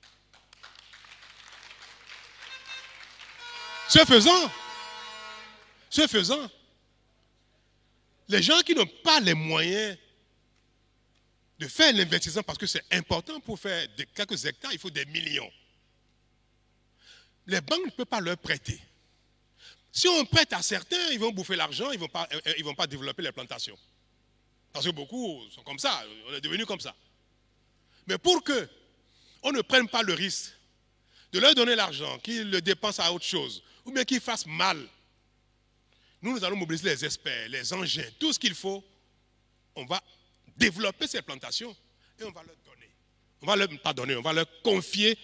Ce faisant, les gens qui n'ont pas les moyens de faire l'investissement parce que c'est important pour faire quelques hectares, il faut des millions. Les banques ne peuvent pas leur prêter. Si on prête à certains, ils vont bouffer l'argent, ils ne vont pas développer les plantations. Parce que beaucoup sont comme ça, on est devenu comme ça. Mais pour qu'on ne prenne pas le risque de leur donner l'argent, qu'ils le dépensent à autre chose, ou bien qu'ils fassent mal, nous allons mobiliser les experts, les engins, tout ce qu'il faut. On va développer ces plantations et on va leur donner. On va leur confier.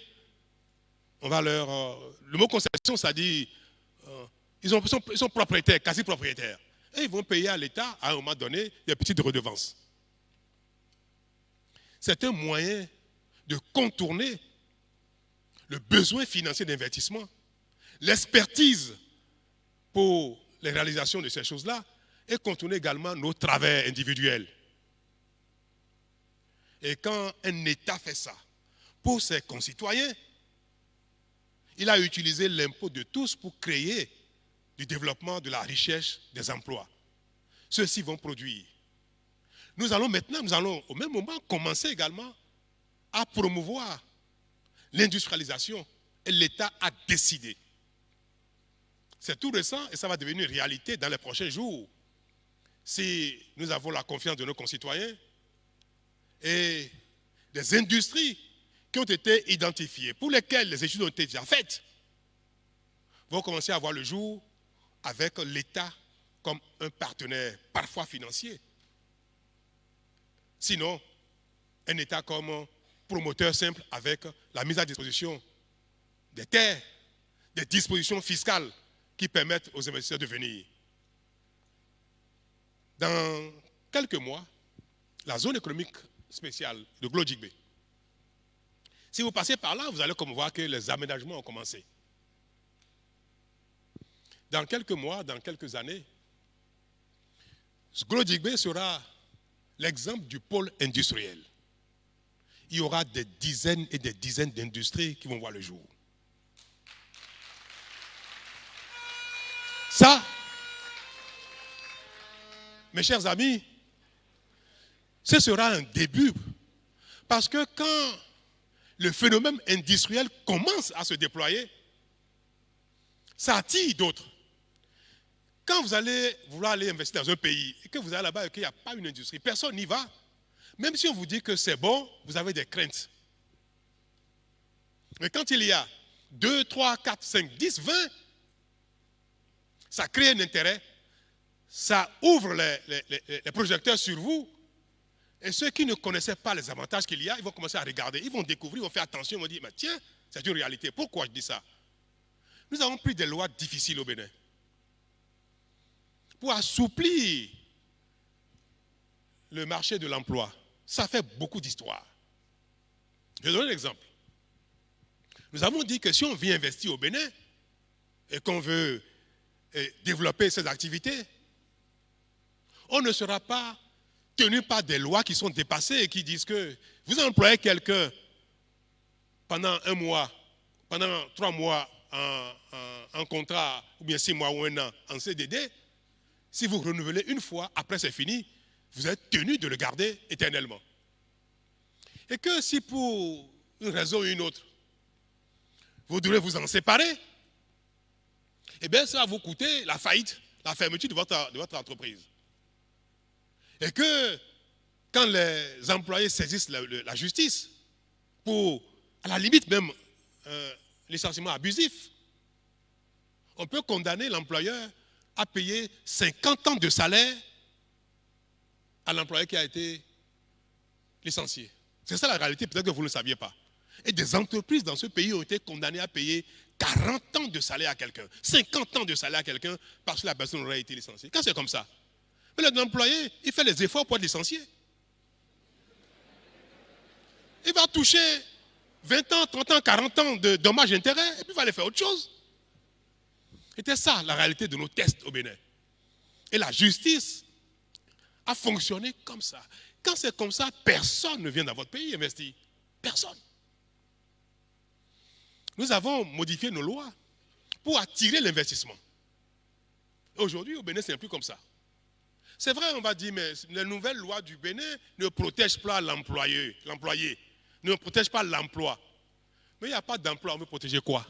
Le mot concession, ça dit, ils sont propriétaires, quasi propriétaires. Et ils vont payer à l'État, à un moment donné, des petites redevances. C'est un moyen de contourner le besoin financier d'investissement, l'expertise pour les réalisations de ces choses-là, et contourner également nos travers individuels. Et quand un État fait ça pour ses concitoyens, il a utilisé l'impôt de tous pour créer du développement, de la richesse, des emplois. Ceux-ci vont produire. Nous allons au même moment commencer également à promouvoir l'industrialisation. Et l'État a décidé. C'est tout récent et ça va devenir une réalité dans les prochains jours. Si nous avons la confiance de nos concitoyens et des industries qui ont été identifiées, pour lesquelles les études ont été déjà faites, vont commencer à voir le jour avec l'État comme un partenaire, parfois financier. Sinon, un État comme promoteur simple avec la mise à disposition des terres, des dispositions fiscales qui permettent aux investisseurs de venir. Dans quelques mois, la zone économique spéciale de Glodjigbe, si vous passez par là, vous allez comme voir que les aménagements ont commencé. Dans quelques mois, dans quelques années, Glodjigbe sera l'exemple du pôle industriel. Il y aura des dizaines et des dizaines d'industries qui vont voir le jour. Ça, mes chers amis, ce sera un début. Parce que quand le phénomène industriel commence à se déployer, ça attire d'autres. Quand vous allez vouloir aller investir dans un pays et que vous allez là-bas et qu'il n'y a pas une industrie, personne n'y va. Même si on vous dit que c'est bon, vous avez des craintes. Mais quand il y a 2, 3, 4, 5, 10, 20, ça crée un intérêt, ça ouvre les projecteurs sur vous Et ceux qui ne connaissaient pas les avantages qu'il y a, ils vont commencer à regarder, ils vont découvrir, ils vont faire attention, ils vont dire, mais tiens, c'est une réalité. Pourquoi je dis ça? Nous avons pris des lois difficiles au Bénin pour assouplir le marché de l'emploi. Ça fait beaucoup d'histoire. Je vais donner un exemple. Nous avons dit que si on vient investir au Bénin et qu'on veut développer ces activités, on ne sera pas tenu par des lois qui sont dépassées et qui disent que vous employez quelqu'un pendant 1 mois, pendant 3 mois en contrat, ou bien 6 mois ou 1 an en CDD, si vous renouvelez une fois, après c'est fini, vous êtes tenu de le garder éternellement. Et que si pour une raison ou une autre, vous devez vous en séparer, eh bien ça va vous coûter la faillite, la fermeture de votre entreprise. Et que quand les employés saisissent la justice pour, à la limite même, licenciement abusif, on peut condamner l'employeur à payer 50 ans de salaire à l'employé qui a été licencié. C'est ça la réalité, peut-être que vous ne le saviez pas. Et des entreprises dans ce pays ont été condamnées à payer 40 ans de salaire à quelqu'un, 50 ans de salaire à quelqu'un parce que la personne aurait été licenciée. Quand c'est comme ça, mais l'employé, il fait les efforts pour être licencié. Il va toucher 20 ans, 30 ans, 40 ans de dommages et intérêts, et puis il va aller faire autre chose. C'était ça la réalité de nos tests au Bénin. Et la justice a fonctionné comme ça. Quand c'est comme ça, personne ne vient dans votre pays investir. Personne. Nous avons modifié nos lois pour attirer l'investissement. Aujourd'hui, au Bénin, ce n'est plus comme ça. C'est vrai, on va dire, mais les nouvelles lois du Bénin ne protègent pas l'employé, ne protègent pas l'emploi. Mais il n'y a pas d'emploi, on veut protéger quoi?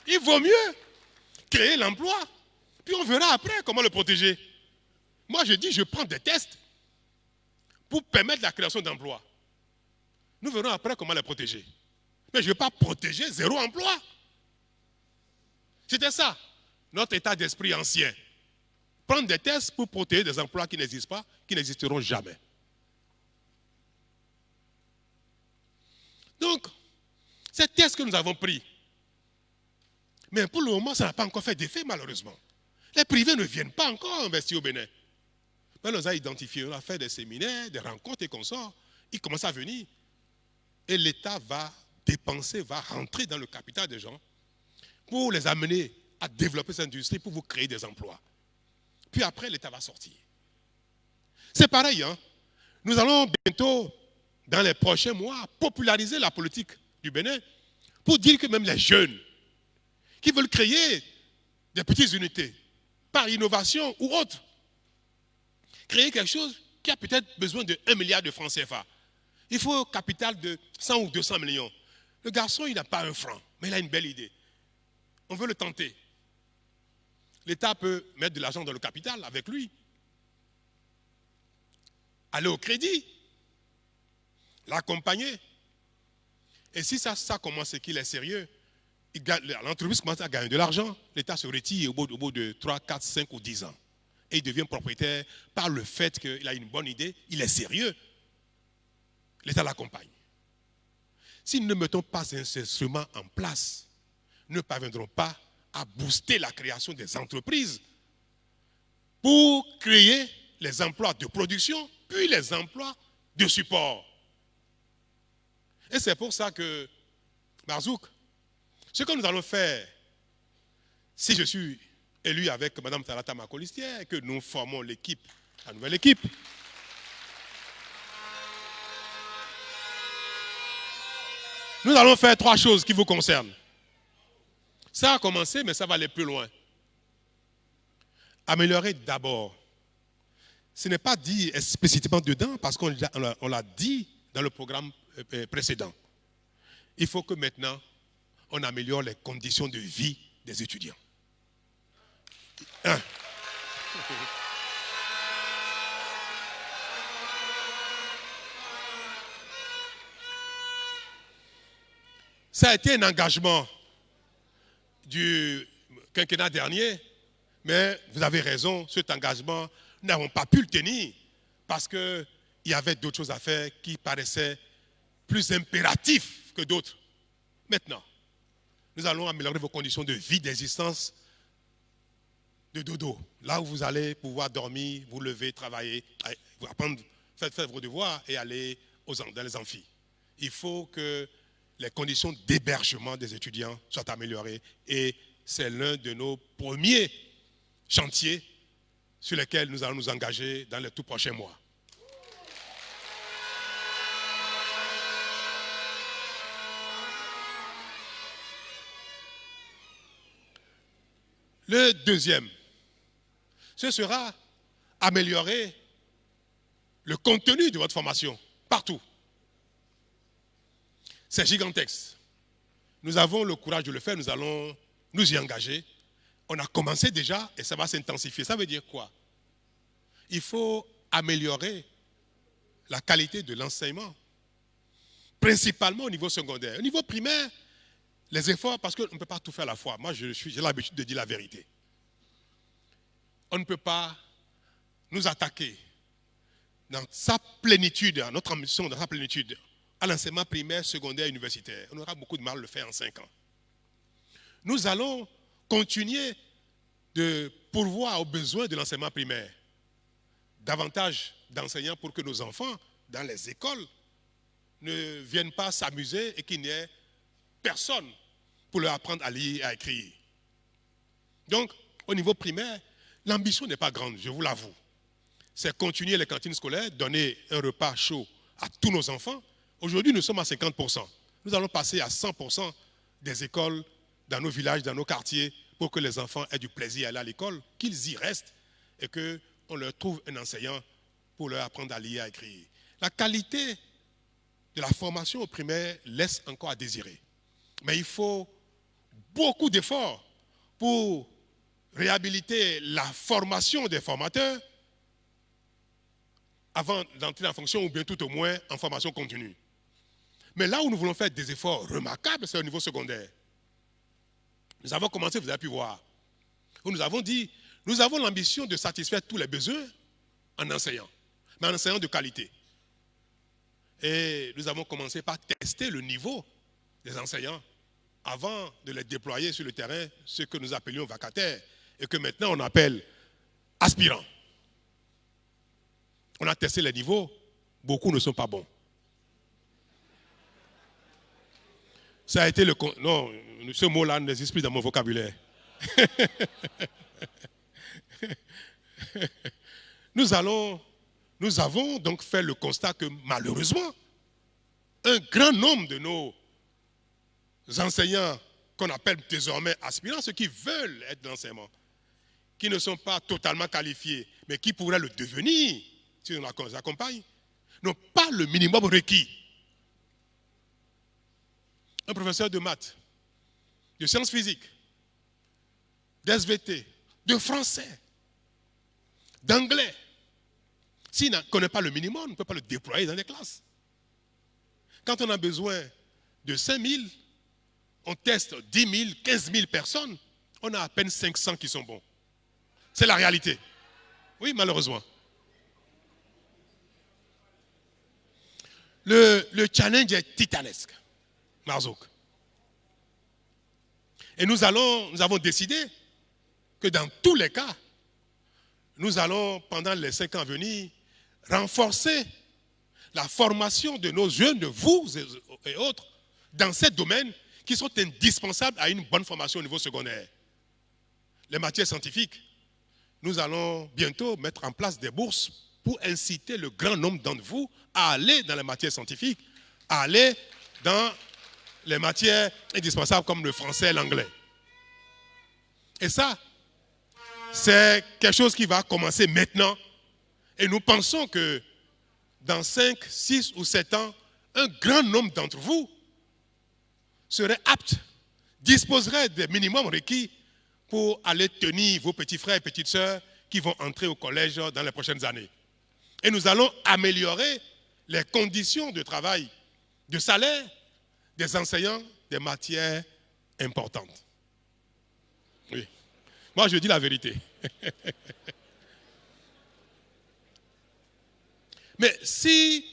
Il vaut mieux créer l'emploi, puis on verra après comment le protéger. Moi, je dis, je prends des tests pour permettre la création d'emplois. Nous verrons après comment les protéger. Mais je ne vais pas protéger 0 emploi. C'était ça, notre état d'esprit ancien. Prendre des tests pour protéger des emplois qui n'existent pas, qui n'existeront jamais. Donc, ces tests que nous avons pris, mais pour le moment, ça n'a pas encore fait d'effet, malheureusement. Les privés ne viennent pas encore investir au Bénin. Mais on les a identifiés, on a fait des séminaires, des rencontres et consorts. Ils commencent à venir. Et l'État va dépenser, va rentrer dans le capital des gens pour les amener à développer cette industrie, pour vous créer des emplois. Puis après, l'État va sortir. C'est pareil, hein? Nous allons bientôt, dans les prochains mois, populariser la politique du Bénin pour dire que même les jeunes qui veulent créer des petites unités, par innovation ou autre, créer quelque chose qui a peut-être besoin de 1 milliard de francs CFA. Il faut un capital de 100 ou 200 millions. Le garçon, il n'a pas 1 franc, mais il a une belle idée. On veut le tenter. L'État peut mettre de l'argent dans le capital avec lui. Aller au crédit. L'accompagner. Et si ça commence et qu'il est sérieux, l'entreprise commence à gagner de l'argent, l'État se retire au bout de 3, 4, 5 ou 10 ans. Et il devient propriétaire par le fait qu'il a une bonne idée, il est sérieux. L'État l'accompagne. Si nous ne mettons pas ces instruments en place, nous ne parviendrons pas à booster la création des entreprises pour créer les emplois de production, puis les emplois de support. Et c'est pour ça que, Marzouk, ce que nous allons faire, si je suis élu avec Mme Talata Makolistière, et que nous formons l'équipe, la nouvelle équipe, nous allons faire 3 choses qui vous concernent. Ça a commencé, mais ça va aller plus loin. Améliorer d'abord. Ce n'est pas dit explicitement dedans, parce qu'on l'a dit dans le programme précédent. Il faut que maintenant, on améliore les conditions de vie des étudiants. 1. Ça a été un engagement du quinquennat dernier, mais vous avez raison, cet engagement, nous n'avons pas pu le tenir parce qu'il y avait d'autres choses à faire qui paraissaient plus impératives que d'autres. Maintenant, nous allons améliorer vos conditions de vie, d'existence, de dodo. Là où vous allez pouvoir dormir, vous lever, travailler, vous apprendre, faire vos devoirs et aller dans les amphis. Il faut que les conditions d'hébergement des étudiants soient améliorées et c'est l'un de nos premiers chantiers sur lesquels nous allons nous engager dans les tout prochains mois. Le deuxième, ce sera améliorer le contenu de votre formation partout. C'est gigantesque. Nous avons le courage de le faire, nous allons nous y engager. On a commencé déjà et ça va s'intensifier. Ça veut dire quoi? Il faut améliorer la qualité de l'enseignement, principalement au niveau secondaire. Au niveau primaire, les efforts, parce qu'on ne peut pas tout faire à la fois. Moi, j'ai l'habitude de dire la vérité. On ne peut pas nous attaquer dans sa plénitude, à notre ambition, dans sa plénitude, à l'enseignement primaire, secondaire, universitaire. On aura beaucoup de mal à le faire en 5 ans. Nous allons continuer de pourvoir aux besoins de l'enseignement primaire. Davantage d'enseignants pour que nos enfants, dans les écoles, ne viennent pas s'amuser et qu'il n'y ait personne pour leur apprendre à lire et à écrire. Donc, au niveau primaire, l'ambition n'est pas grande, je vous l'avoue. C'est continuer les cantines scolaires, donner un repas chaud à tous nos enfants. Aujourd'hui, nous sommes à 50%. Nous allons passer à 100% des écoles dans nos villages, dans nos quartiers, pour que les enfants aient du plaisir à aller à l'école, qu'ils y restent et qu'on leur trouve un enseignant pour leur apprendre à lire et à écrire. La qualité de la formation au primaire laisse encore à désirer. Mais il faut beaucoup d'efforts pour réhabiliter la formation des formateurs avant d'entrer en fonction ou bien tout au moins en formation continue. Mais là où nous voulons faire des efforts remarquables, c'est au niveau secondaire. Nous avons commencé, vous avez pu voir, où nous avons dit, nous avons l'ambition de satisfaire tous les besoins en enseignant, mais en enseignant de qualité. Et nous avons commencé par tester le niveau des enseignants avant de les déployer sur le terrain, ce que nous appelions vacataires, et que maintenant on appelle aspirants. On a testé les niveaux, beaucoup ne sont pas bons. Ça a été le... Non, ce mot-là n'existe plus dans mon vocabulaire. Nous avons donc fait le constat que malheureusement, un grand nombre de nos enseignants qu'on appelle désormais aspirants, ceux qui veulent être dans l'enseignement, qui ne sont pas totalement qualifiés, mais qui pourraient le devenir, si on les accompagne, n'ont pas le minimum requis. Un professeur de maths, de sciences physiques, d'SVT, de français, d'anglais, s'il ne connaît pas le minimum, on ne peut pas le déployer dans les classes. Quand on a besoin de 5 000, on teste 10 000, 15 000 personnes, on a à peine 500 qui sont bons. C'est la réalité. Oui, malheureusement. Le challenge est titanesque, Marzouk. Et nous avons décidé que dans tous les cas, nous allons, pendant les 5 ans à venir, renforcer la formation de nos jeunes, de vous et autres, dans ces domaines qui sont indispensables à une bonne formation au niveau secondaire. Les matières scientifiques, nous allons bientôt mettre en place des bourses pour inciter le grand nombre d'entre vous à aller dans les matières scientifiques, à aller dans les matières indispensables comme le français et l'anglais. Et ça, c'est quelque chose qui va commencer maintenant. Et nous pensons que dans 5, 6 ou 7 ans, un grand nombre d'entre vous seraient aptes, disposeraient des minimums requis pour aller tenir vos petits frères et petites sœurs qui vont entrer au collège dans les prochaines années. Et nous allons améliorer les conditions de travail, de salaire des enseignants des matières importantes. Oui. Moi, je dis la vérité. Mais si,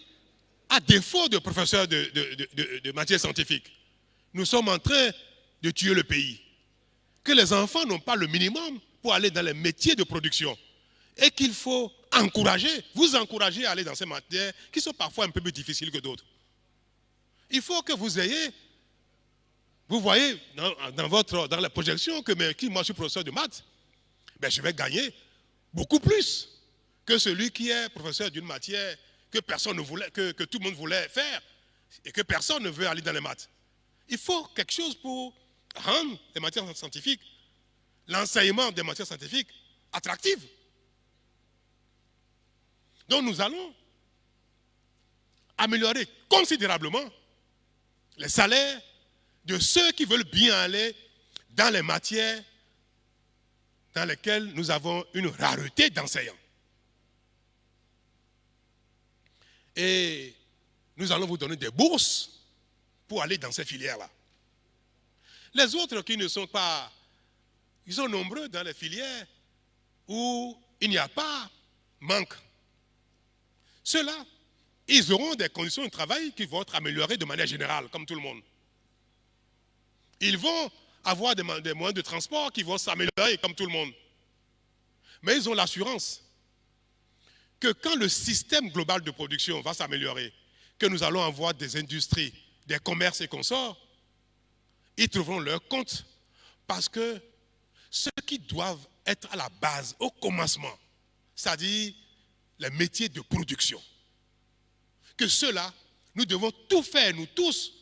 à défaut de professeurs de matière scientifique, nous sommes en train de tuer le pays, que les enfants n'ont pas le minimum pour aller dans les métiers de production, et qu'il faut encourager, vous encourager à aller dans ces matières qui sont parfois un peu plus difficiles que d'autres. Il faut que vous ayez, vous voyez dans la projection que moi je suis professeur de maths, ben je vais gagner beaucoup plus que celui qui est professeur d'une matière que personne ne voulait, que tout le monde voulait faire et que personne ne veut aller dans les maths. Il faut quelque chose pour rendre les matières scientifiques, l'enseignement des matières scientifiques attractives. Donc nous allons améliorer considérablement les salaires de ceux qui veulent bien aller dans les matières dans lesquelles nous avons une rareté d'enseignants. Et nous allons vous donner des bourses pour aller dans ces filières-là. Les autres qui ne sont pas, ils sont nombreux dans les filières où il n'y a pas manque. Ceux-là, ils auront des conditions de travail qui vont être améliorées de manière générale, comme tout le monde. Ils vont avoir des moyens de transport qui vont s'améliorer comme tout le monde. Mais ils ont l'assurance que quand le système global de production va s'améliorer, que nous allons avoir des industries, des commerces et consorts, ils trouveront leur compte parce que ceux qui doivent être à la base, au commencement, c'est-à-dire les métiers de production, que ceux-là, nous devons tout faire, nous tous,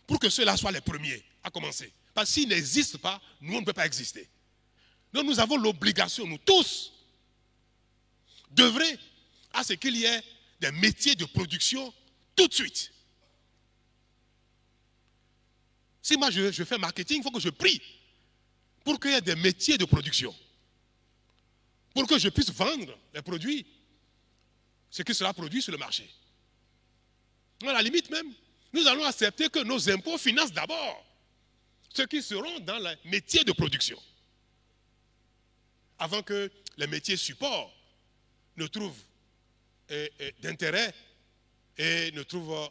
pour que ceux-là soient les premiers à commencer. Parce que s'ils n'existent pas, nous, on ne peut pas exister. Donc nous avons l'obligation, nous tous, d'œuvrer à ce qu'il y ait des métiers de production tout de suite. Si moi je fais marketing, il faut que je prie pour qu'il y ait des métiers de production. Pour que je puisse vendre les produits, ce qui sera produit sur le marché. À la limite même, nous allons accepter que nos impôts financent d'abord ceux qui seront dans les métiers de production. Avant que les métiers support ne trouvent d'intérêt et ne trouvent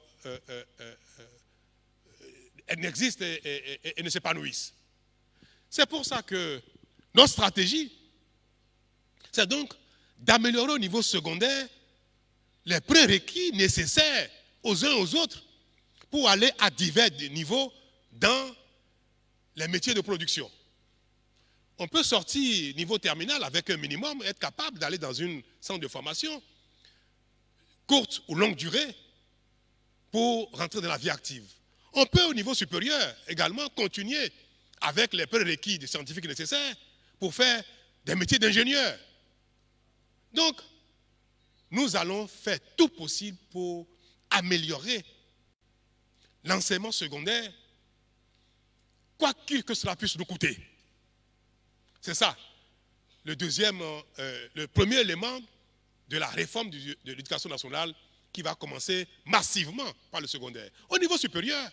n'existent et ne s'épanouissent. C'est pour ça que notre stratégie, c'est donc d'améliorer au niveau secondaire les prérequis nécessaires aux uns aux autres pour aller à divers niveaux dans les métiers de production. On peut sortir niveau terminal avec un minimum, être capable d'aller dans une centre de formation courte ou longue durée pour rentrer dans la vie active. On peut au niveau supérieur également continuer avec les prérequis des scientifiques nécessaires pour faire des métiers d'ingénieur. Donc, nous allons faire tout possible pour améliorer l'enseignement secondaire, quoi que cela puisse nous coûter. C'est ça, le premier élément de la réforme de l'éducation nationale qui va commencer massivement par le secondaire. Au niveau supérieur,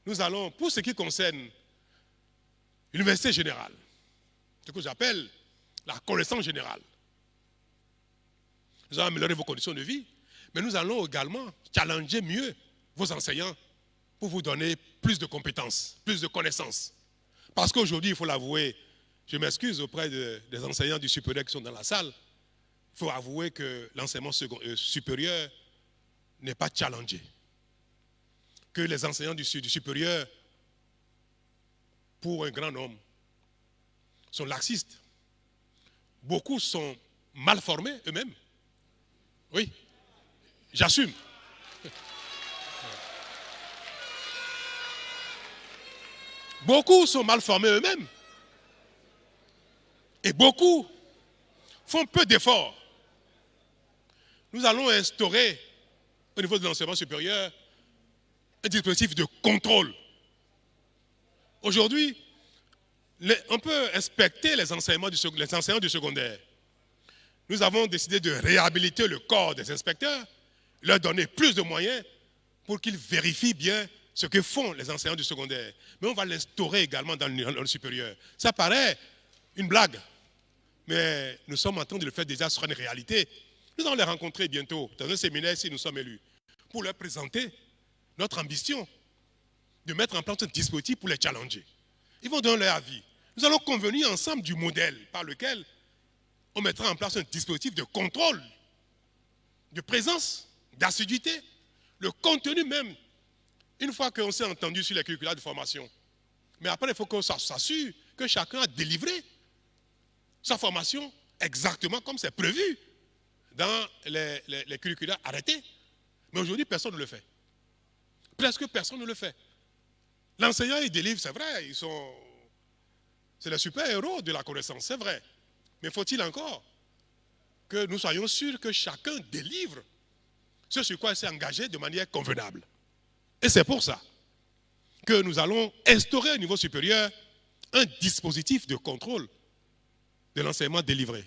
nous allons, pour ce qui concerne l'université générale, ce que j'appelle la connaissance générale, nous allons améliorer vos conditions de vie, mais nous allons également challenger mieux vos enseignants pour vous donner plus de compétences, plus de connaissances. Parce qu'aujourd'hui, il faut l'avouer, je m'excuse auprès des enseignants du supérieur qui sont dans la salle, il faut avouer que l'enseignement supérieur n'est pas challengé. Que les enseignants du supérieur, pour un grand nombre, sont laxistes. Beaucoup sont mal formés eux-mêmes. Oui, j'assume. Beaucoup sont mal formés eux-mêmes. Et beaucoup font peu d'efforts. Nous allons instaurer, au niveau de l'enseignement supérieur, un dispositif de contrôle. Aujourd'hui, on peut inspecter les enseignants du secondaire. Nous avons décidé de réhabiliter le corps des inspecteurs, leur donner plus de moyens pour qu'ils vérifient bien ce que font les enseignants du secondaire. Mais on va l'instaurer également dans le supérieur. Ça paraît une blague, mais nous sommes en train de le faire déjà sur une réalité. Nous allons les rencontrer bientôt dans un séminaire si nous sommes élus, pour leur présenter notre ambition de mettre en place un dispositif pour les challenger. Ils vont donner leur avis. Nous allons convenir ensemble du modèle par lequel on mettra en place un dispositif de contrôle, de présence, d'assiduité, le contenu même, une fois qu'on s'est entendu sur les curricula de formation. Mais après, il faut qu'on s'assure que chacun a délivré sa formation exactement comme c'est prévu dans les curricula arrêtés. Mais aujourd'hui, personne ne le fait. Presque personne ne le fait. L'enseignant, il délivre, c'est vrai, c'est les super-héros de la connaissance, c'est vrai. Mais faut-il encore que nous soyons sûrs que chacun délivre ce sur quoi il s'est engagé de manière convenable. Et c'est pour ça que nous allons instaurer au niveau supérieur un dispositif de contrôle de l'enseignement délivré.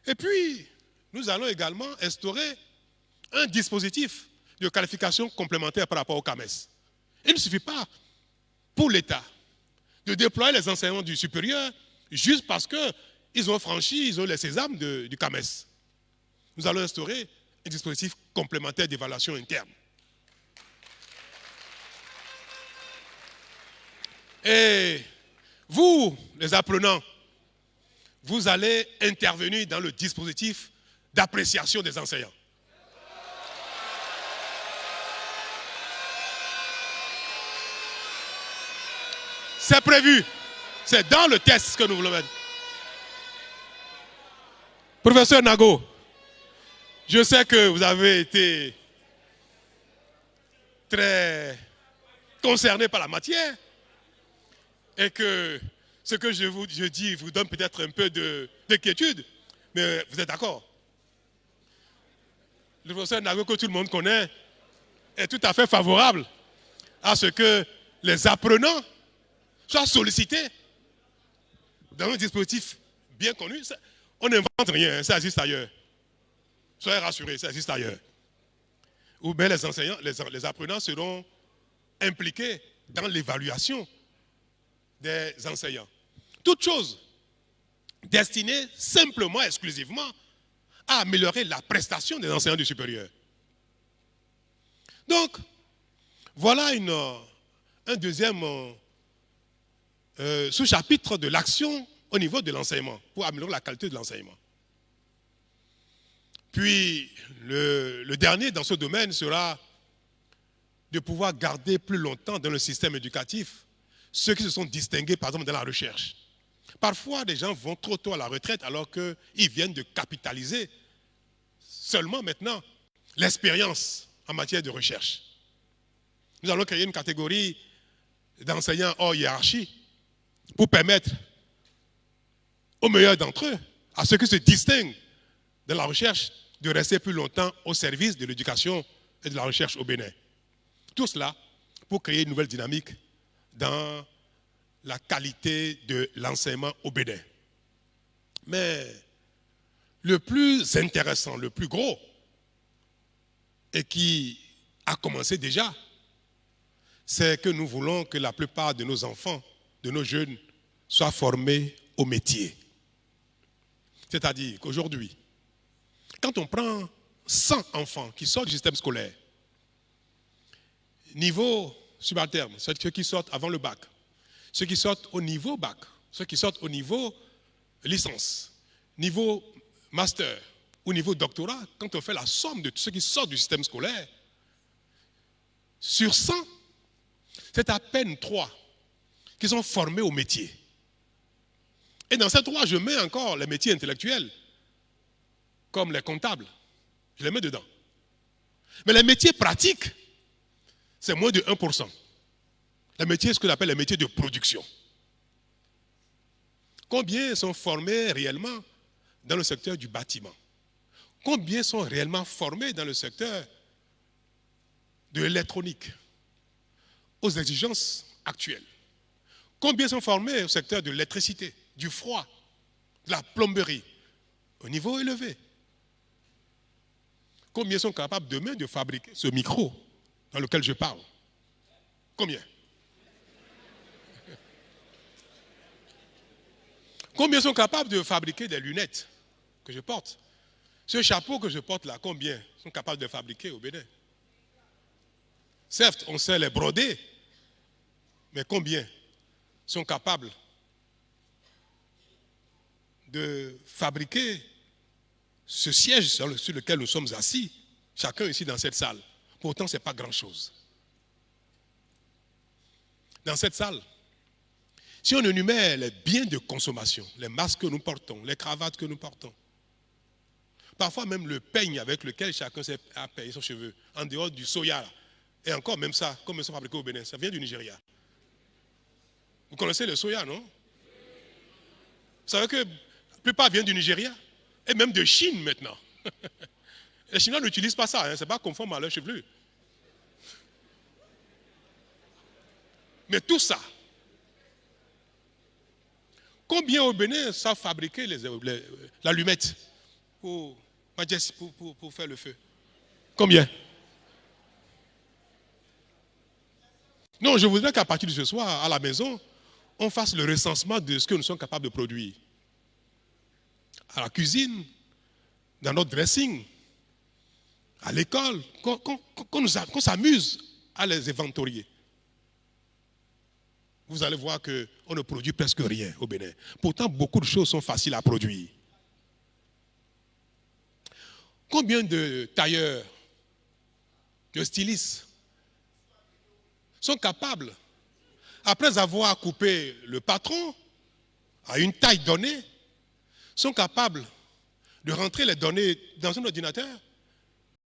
Et puis, nous allons également instaurer un dispositif de qualification complémentaire par rapport au CAMES. Il ne suffit pas pour l'État de déployer les enseignements du supérieur juste parce qu'ils ont franchi, ils ont les sésames du CAMES. Nous allons instaurer un dispositif complémentaire d'évaluation interne. Et vous, les apprenants, vous allez intervenir dans le dispositif d'appréciation des enseignants. C'est prévu. C'est dans le test que nous voulons mettre. Professeur Nago, je sais que vous avez été très concerné par la matière et que ce que je dis vous donne peut-être un peu d'inquiétude, mais vous êtes d'accord? Le professeur Nago, que tout le monde connaît, est tout à fait favorable à ce que les apprenants soient sollicités dans un dispositif bien connu. On n'invente rien, ça existe ailleurs. Soyez rassurés, ça existe ailleurs. Ou bien les enseignants, les apprenants seront impliqués dans l'évaluation des enseignants. Toute chose destinée simplement, exclusivement, à améliorer la prestation des enseignants du supérieur. Donc, voilà un deuxième sous-chapitre de l'action au niveau de l'enseignement, pour améliorer la qualité de l'enseignement. Puis, le dernier dans ce domaine sera de pouvoir garder plus longtemps dans le système éducatif ceux qui se sont distingués, par exemple, dans la recherche. Parfois, des gens vont trop tôt à la retraite alors qu'ils viennent de capitaliser seulement maintenant l'expérience en matière de recherche. Nous allons créer une catégorie d'enseignants hors hiérarchie pour permettre aux meilleurs d'entre eux, à ceux qui se distinguent de la recherche, de rester plus longtemps au service de l'éducation et de la recherche au Bénin. Tout cela pour créer une nouvelle dynamique dans la qualité de l'enseignement au Bénin. Mais le plus intéressant, le plus gros, et qui a commencé déjà, c'est que nous voulons que la plupart de nos enfants, de nos jeunes, soient formés au métier. C'est-à-dire qu'aujourd'hui, quand on prend 100 enfants qui sortent du système scolaire, niveau subalterne, ceux qui sortent avant le bac, ceux qui sortent au niveau bac, ceux qui sortent au niveau licence, niveau master ou niveau doctorat, quand on fait la somme de tous ceux qui sortent du système scolaire, sur 100, c'est à peine 3 qui sont formés au métier. Et dans ces 3, je mets encore les métiers intellectuels, comme les comptables. Je les mets dedans. Mais les métiers pratiques, c'est moins de 1%. Les métiers, ce que j'appelle les métiers de production. Combien sont formés réellement dans le secteur du bâtiment? Combien sont réellement formés dans le secteur de l'électronique, aux exigences actuelles? Combien sont formés au secteur de l'électricité, du froid, de la plomberie, au niveau élevé? Combien sont capables demain de fabriquer ce micro dans lequel je parle? Combien? Combien sont capables de fabriquer des lunettes que je porte, Ce chapeau que je porte là, combien sont capables de le fabriquer au Bénin? Certes, on sait les broder, mais combien sont capables de fabriquer ce siège sur lequel nous sommes assis, chacun ici dans cette salle? Pourtant, ce n'est pas grand-chose. Dans cette salle, si on énumère les biens de consommation, les masques que nous portons, les cravates que nous portons, parfois même le peigne avec lequel chacun a peigné son cheveu, en dehors du soya, et encore même ça, comme ils sont fabriqués au Bénin, ça vient du Nigeria. Vous connaissez le soya, non? Vous savez que la plupart viennent du Nigeria, et même de Chine maintenant. Les Chinois n'utilisent pas ça, hein, ce n'est pas conforme à leur chevelure. Mais tout ça, combien au Bénin savent fabriquer l'allumette pour faire le feu? Combien? Non, je voudrais qu'à partir de ce soir, à la maison, on fasse le recensement de ce que nous sommes capables de produire. À la cuisine, dans notre dressing, à l'école, qu'on s'amuse à les inventorier. Vous allez voir qu'on ne produit presque rien au Bénin. Pourtant, beaucoup de choses sont faciles à produire. Combien de tailleurs, de stylistes sont capables, après avoir coupé le patron à une taille donnée, sont capables de rentrer les données dans un ordinateur